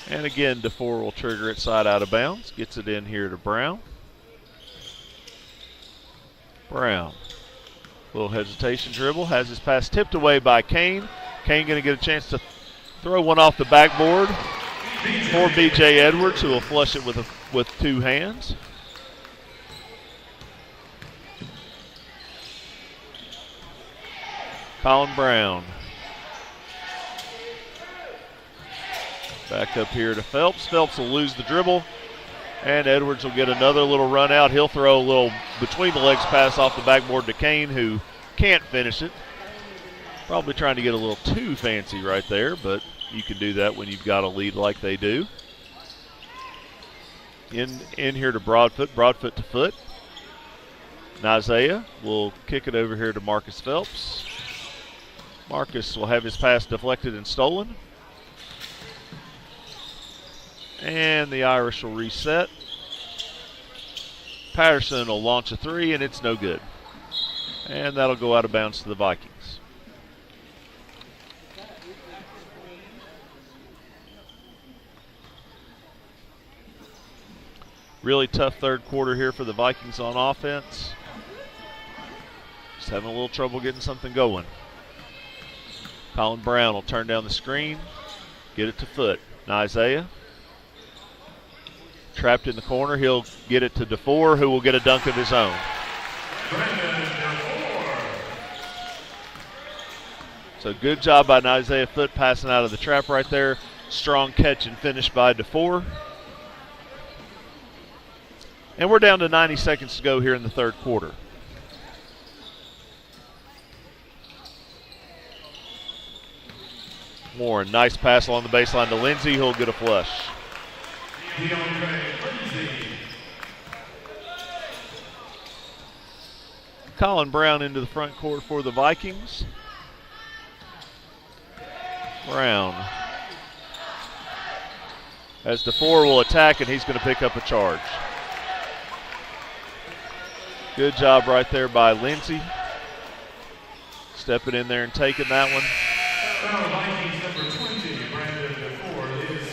S2: And again, DeFore will trigger it side out of bounds. Gets it in here to Brown. Brown. Little hesitation dribble. Has his pass tipped away by Kane. Kane going to get a chance to throw one off the backboard for B.J. Edwards, who will flush it with two hands. Colin Brown. Back up here to Phelps. Phelps will lose the dribble, and Edwards will get another little run out. He'll throw a little between the legs pass off the backboard to Kane, who can't finish it. Probably trying to get a little too fancy right there, but you can do that when you've got a lead like they do. In here to Broadfoot. Broadfoot to foot. Isaiah will kick it over here to Marcus Phelps. Marcus will have his pass deflected and stolen. And the Irish will reset. Patterson will launch a three, and it's no good. And that'll go out of bounds to the Vikings. Really tough third quarter here for the Vikings on offense. Just having a little trouble getting something going. Colin Brown will turn down the screen, get it to foot. Isaiah. Trapped in the corner. He'll get it to DeFore, who will get a dunk of his own. So good job by Isaiah Foot passing out of the trap right there. Strong catch and finish by DeFore. And we're down to 90 seconds to go here in the third quarter. Warren, nice pass along the baseline to Lindsay. He'll get a flush. Colin Brown into the front court for the Vikings. Brown. As DeFore will attack, and he's going to pick up a charge. Good job right there by Lindsay. Stepping in there and taking that one.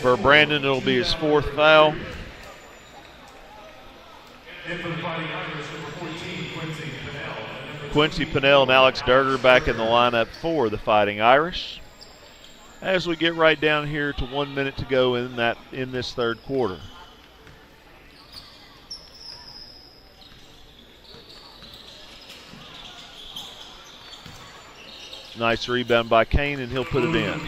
S2: For Brandon, it'll be his fourth foul. Quincy Pinnell and Alex Durger back in the lineup for the Fighting Irish. As we get right down here to 1 minute to go in this third quarter. Nice rebound by Kane, and he'll put it in.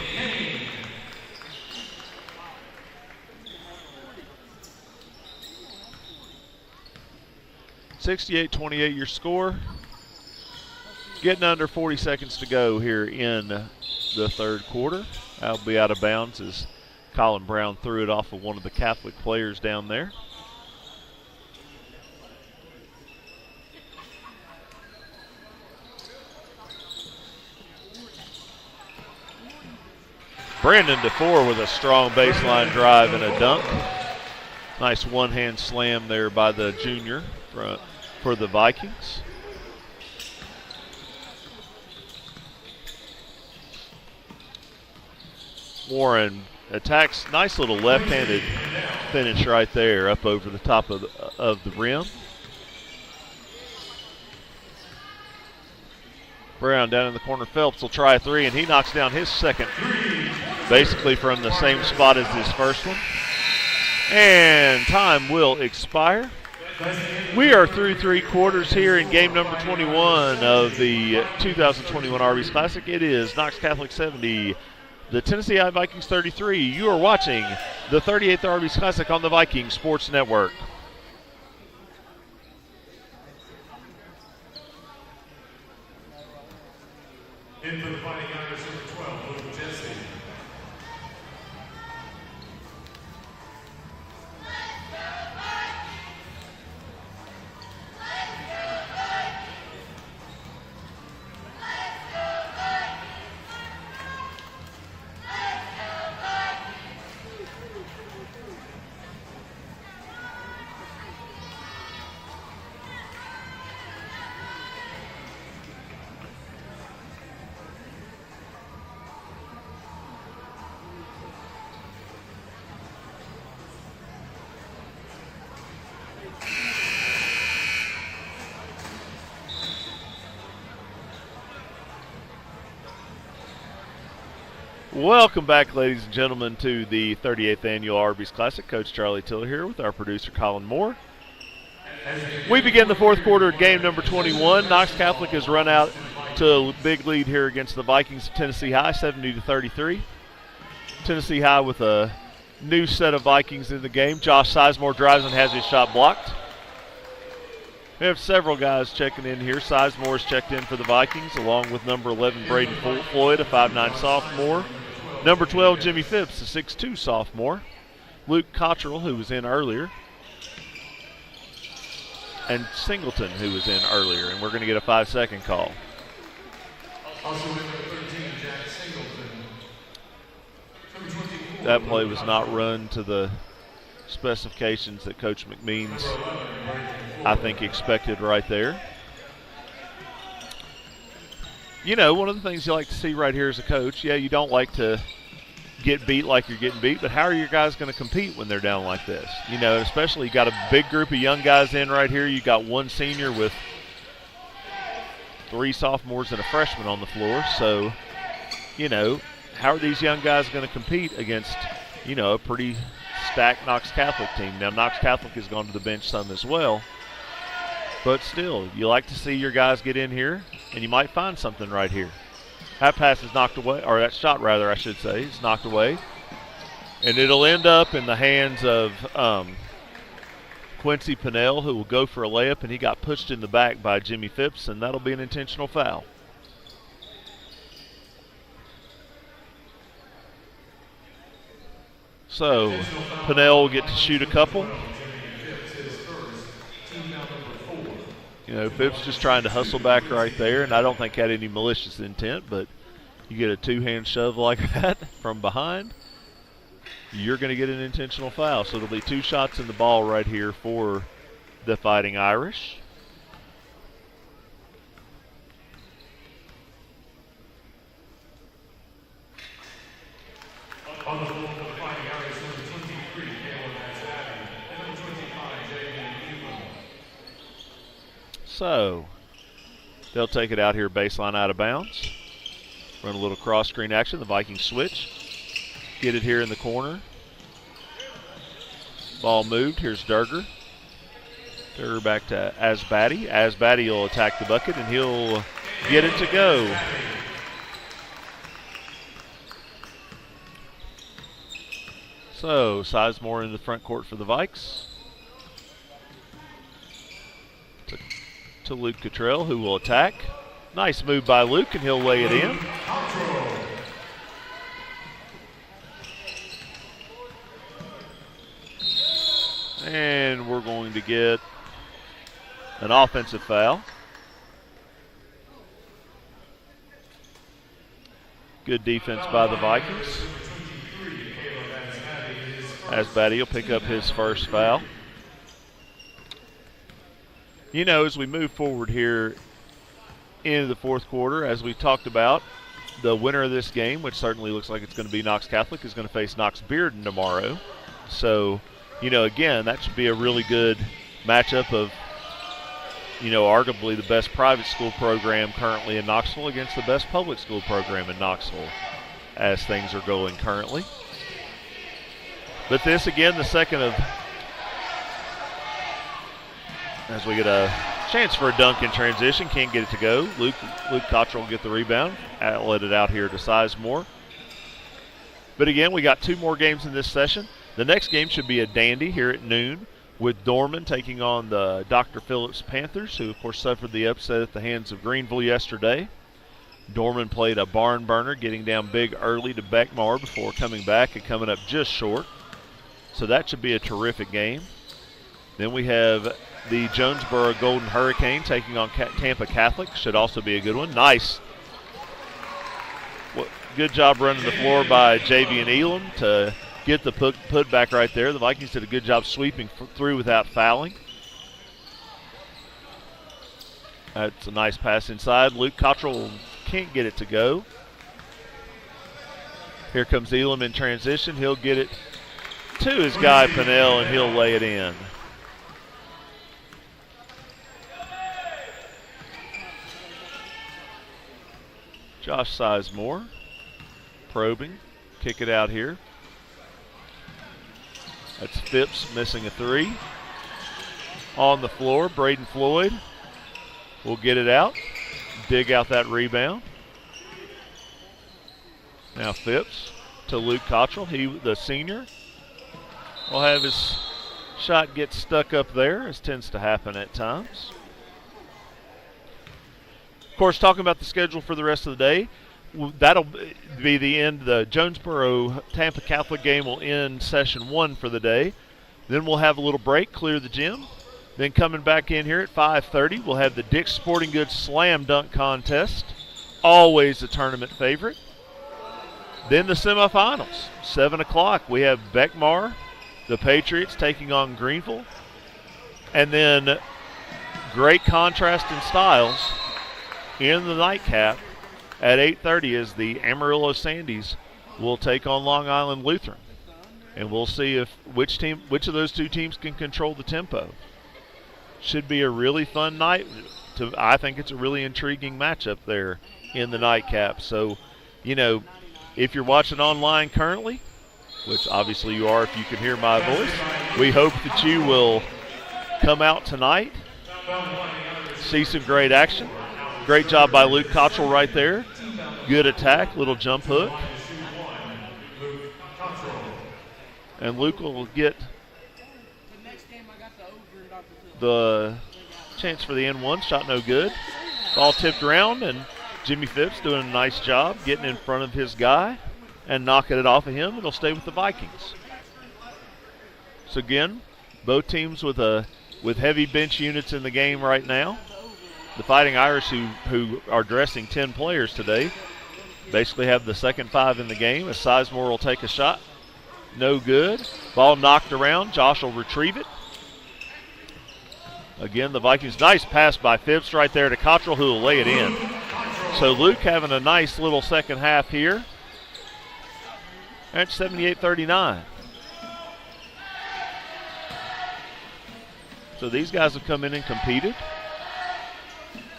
S2: (68-28) your score. Getting under 40 seconds to go here in the third quarter. That'll be out of bounds as Colin Brown threw it off of one of the Catholic players down there. Brandon DeFore with a strong baseline drive and a dunk. Nice one-hand slam there by the junior for the Vikings. Warren attacks, nice little left-handed finish right there up over the top of the rim. Brown down in the corner. Phelps will try a three, and he knocks down his second, basically from the same spot as his first one. And time will expire. We are through three quarters here in game number 21 of the 2021 Arby's Classic. It is Knox Catholic 70, the Tennessee High Vikings 33. You are watching the 38th Arby's Classic on the Vikings Sports Network.
S1: In for the Fighting Irish, number 12, Luke Jesse.
S2: Welcome back, ladies and gentlemen, to the 38th Annual Arby's Classic. Coach Charlie Tiller here with our producer, Colin Moore. We begin the fourth quarter of game number 21. Knox Catholic has run out to a big lead here against the Vikings of Tennessee High, 70-33. Tennessee High with a new set of Vikings in the game. Josh Sizemore drives and has his shot blocked. We have several guys checking in here. Sizemore's checked in for the Vikings, along with number 11, Braden Floyd, a 5'9 sophomore. Number 12, Jimmy Phipps, a 6'2 sophomore. Luke Cottrell, who was in earlier. And Singleton, who was in earlier. And we're going to get a 5-second call.
S1: Also with number 13, Jack Singleton. Number 24.
S2: That play was not run to the specifications that Coach McMeans, I think, expected right there. You know, one of the things you like to see right here as a coach, yeah, you don't like to get beat like you're getting beat, but how are your guys going to compete when they're down like this? You know, especially you got a big group of young guys in right here. You got one senior with 3 sophomores and a freshman on the floor. So, you know, how are these young guys going to compete against, you know, a pretty stacked Knox Catholic team? Now, Knox Catholic has gone to the bench some as well. But still, you like to see your guys get in here, and you might find something right here. That pass is knocked away, or that shot rather, I should say, is knocked away. And it'll end up in the hands of Quincy Pinnell, who will go for a layup, and he got pushed in the back by Jimmy Phipps, and that'll be an intentional foul. So Pinnell will get to shoot a couple. You know, Phipps just trying to hustle back right there, and I don't think had any malicious intent, but you get a two-hand shove like that from behind, you're going to get an intentional foul. So it'll be 2 shots in the ball right here for the Fighting Irish.
S1: On the floor for the Fighting Irish, number 23, Caleb Asadi, and number 25, J.B. Elam.
S2: So they'll take it out here baseline out of bounds. Run a little cross screen action. The Vikings switch. Get it here in the corner. Ball moved. Here's Durger. Durger back to Asbady. Asbady will attack the bucket, and he'll get it to go. So Sizemore in the front court for the Vikes. To Luke Cottrell, who will attack. Nice move by Luke, and he'll lay it in. And we're going to get an offensive foul. Good defense by the Vikings. Asbady will pick up his first foul. You know, as we move forward here into the fourth quarter, as we talked about, the winner of this game, which certainly looks like it's going to be Knox Catholic, is going to face Knox Bearden tomorrow. So, you know, again, that should be a really good matchup of, you know, arguably the best private school program currently in Knoxville against the best public school program in Knoxville as things are going currently. But this, again, the second of, as we get a chance for a dunk in transition, can't get it to go. Luke Cottrell will get the rebound, let it out here to Sizemore. But again, we got 2 more games in this session. The next game should be a dandy here at noon with Dorman taking on the Dr. Phillips Panthers, who of course suffered the upset at the hands of Greenville yesterday. Dorman played a barn burner, getting down big early to Beckmar before coming back and coming up just short. So that should be a terrific game. Then we have the Jonesboro Golden Hurricane taking on Tampa Catholic. Should also be a good one. Nice. Good job running the floor by J.V. and Elam to get the put back right there. The Vikings did a good job sweeping through without fouling. That's a nice pass inside. Luke Cottrell can't get it to go. Here comes Elam in transition. He'll get it to his guy Pinnell, and he'll lay it in. Josh Sizemore probing, kick it out here. That's Phipps missing a 3. On the floor, Braden Floyd will get it out, dig out that rebound. Now Phipps to Luke Cottrell, the senior, will have his shot get stuck up there, as tends to happen at times. Of course, talking about the schedule for the rest of the day, that'll be the end. The Jonesboro-Tampa Catholic game will end session 1 for the day. Then we'll have a little break, clear the gym. Then coming back in here at 5:30, we'll have the Dick's Sporting Goods Slam Dunk Contest, always a tournament favorite. Then the semifinals, 7 o'clock. We have Beckmar, the Patriots, taking on Greenville. And then great contrast in styles in the nightcap at 8:30 as the Amarillo Sandies will take on Long Island Lutheran. And we'll see if which of those 2 teams can control the tempo. Should be a really fun night. I think it's a really intriguing matchup there in the nightcap. So, you know, if you're watching online currently, which obviously you are if you can hear my voice, we hope that you will come out tonight, see some great action. Great job by Luke Cottrell right there. Good attack, little jump hook. And Luke will get the chance for the N1. Shot no good. Ball tipped around, and Jimmy Phipps doing a nice job getting in front of his guy and knocking it off of him. It'll stay with the Vikings. So again, both teams with heavy bench units in the game right now. The Fighting Irish, who are dressing 10 players today, basically have the second 5 in the game, as Sizemore will take a shot. No good. Ball knocked around. Josh will retrieve it. Again, the Vikings, nice pass by Phipps right there to Cottrell, who will lay it in. So Luke having a nice little second half here. That's 78-39. So these guys have come in and competed,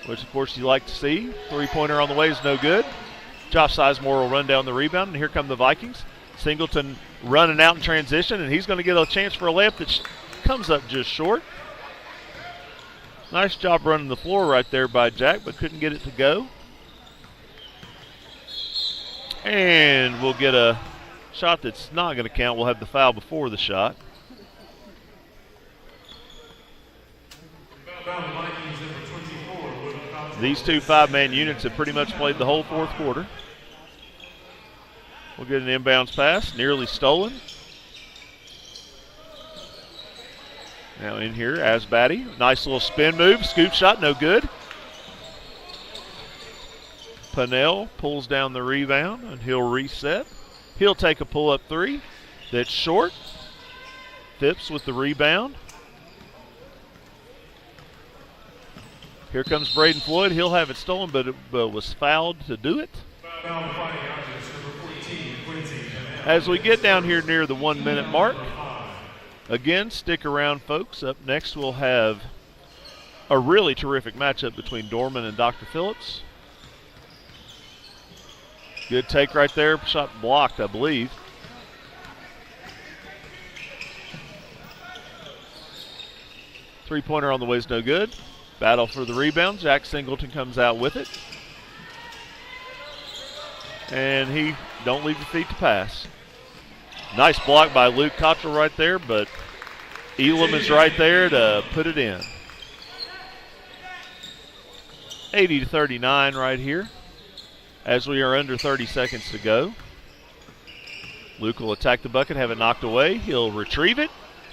S2: which of course you like to see. Three-pointer on the way is no good. Josh Sizemore will run down the rebound, and here come the Vikings. Singleton running out in transition, and he's going to get a chance for a layup that comes up just short. Nice job running the floor right there by Jack, but couldn't get it to go. And we'll get a shot that's not going to count. We'll have the foul before the shot. These two 5-man units have pretty much played the whole fourth quarter. We'll get an inbounds pass, nearly stolen. Now in here, Asbatty. Nice little spin move, scoop shot, no good. Pannell pulls down the rebound, and he'll reset. He'll take a pull-up three. That's short. Phipps with the rebound. Here comes Braden Floyd. He'll have it stolen, but was fouled to do it. As we get down here near the 1 minute mark, again, stick around, folks. Up next, we'll have a really terrific matchup between Dorman and Dr. Phillips. Good take right there. Shot blocked, I believe. Three-pointer on the way is no good. Battle for the rebound. Jack Singleton comes out with it. And he don't leave the feet to pass. Nice block by Luke Cottrell right there, but Elam is right there to put it in. 80-39 right here, as we are under 30 seconds to go. Luke will attack the bucket, have it knocked away. He'll retrieve it,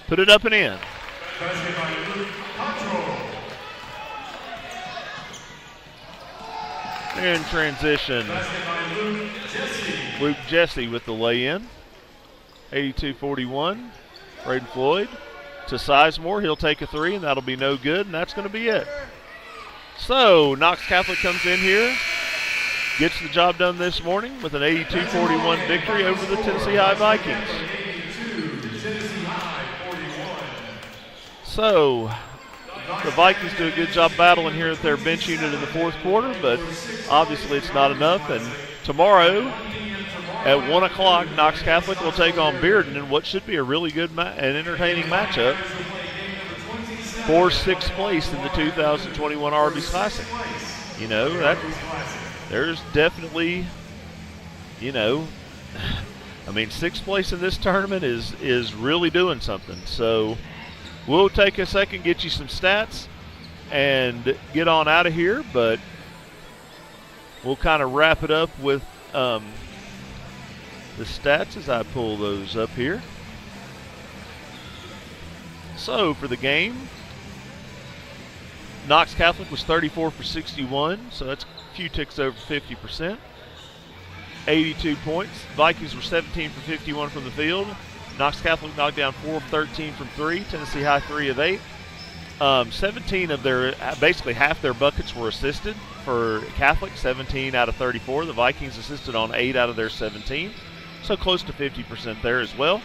S2: put it up and in. In transition, Luke Jesse with the lay-in. 82-41. Braden Floyd to Sizemore. He'll take a three, and that'll be no good, and that's going to be it. So Knox Catholic comes in here, gets the job done this morning with an 82-41 victory over the Tennessee High Vikings. So the Vikings do a good job battling here at their bench unit in the fourth quarter, but obviously it's not enough. And tomorrow at 1 o'clock, Knox Catholic will take on Bearden in what should be a really good and entertaining matchup for sixth place in the 2021 Arby's Classic. You know, there's definitely, you know, I mean, sixth place in this tournament is really doing something. So we'll take a second, get you some stats, and get on out of here, but we'll kind of wrap it up with the stats as I pull those up here. So for the game, Knox Catholic was 34 for 61, so that's a few ticks over 50%. 82 points. Vikings were 17 for 51 from the field. Knox Catholic knocked down 4 of 13 from 3. Tennessee High 3 of 8. 17 of their, basically half their buckets were assisted for Catholic, 17 out of 34. The Vikings assisted on 8 out of their 17. So close to 50% there as well.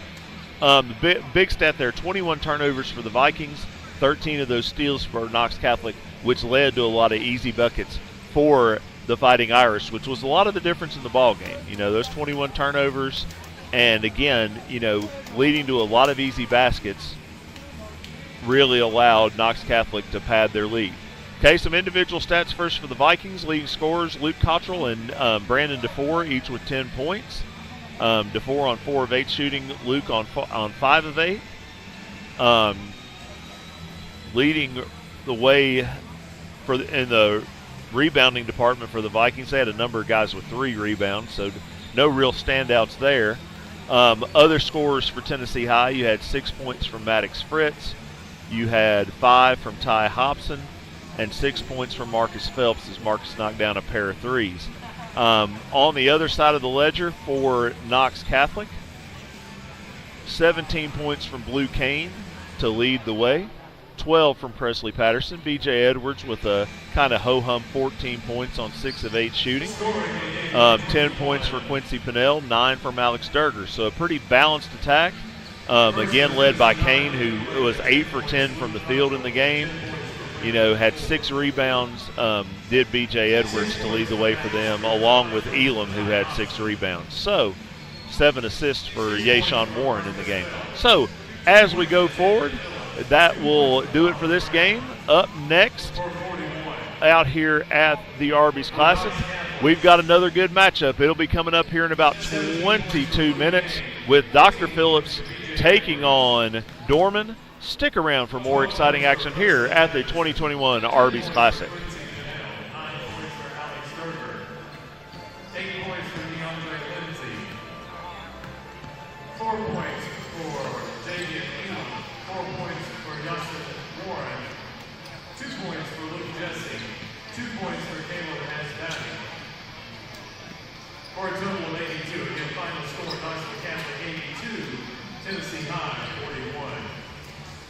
S2: The big stat there, 21 turnovers for the Vikings, 13 of those steals for Knox Catholic, which led to a lot of easy buckets for the Fighting Irish, which was a lot of the difference in the ball game. You know, those 21 turnovers, and again, you know, leading to a lot of easy baskets really allowed Knox Catholic to pad their lead. Okay, some individual stats first for the Vikings. Leading scorers, Luke Cottrell and Brandon DeFore, each with 10 points. DeFore on 4 of 8 shooting, Luke on 5 of 8. Leading the way in the rebounding department for the Vikings. They had a number of guys with 3 rebounds, so no real standouts there. Other scorers for Tennessee High, you had 6 points from Maddox Fritz, you had 5 from Ty Hobson, and 6 points from Marcus Phelps as Marcus knocked down a pair of threes. On the other side of the ledger for Knox Catholic, 17 points from Blue Cane to lead the way, 12 from Presley Patterson. B.J. Edwards with a kind of ho-hum 14 points on 6 of 8 shooting. 10 points for Quincy Pinnell, 9 from Alex Durger. So a pretty balanced attack. Again, led by Kane, who was 8 for 10 from the field in the game. You know, had 6 rebounds. Did B.J. Edwards to lead the way for them, along with Elam, who had 6 rebounds. So 7 assists for Yashawn Warren in the game. So as we go forward, that will do it for this game. Up next, out here at the Arby's Classic, we've got another good matchup. It'll be coming up here in about 22 minutes with Dr. Phillips taking on Dorman. Stick around for more exciting action here at the 2021 Arby's Classic.
S1: 4 points for David Elam, 4 points for Yashawn Warren, 2 points for Luke Jesse, 2 points for Caleb Ashdani. For a total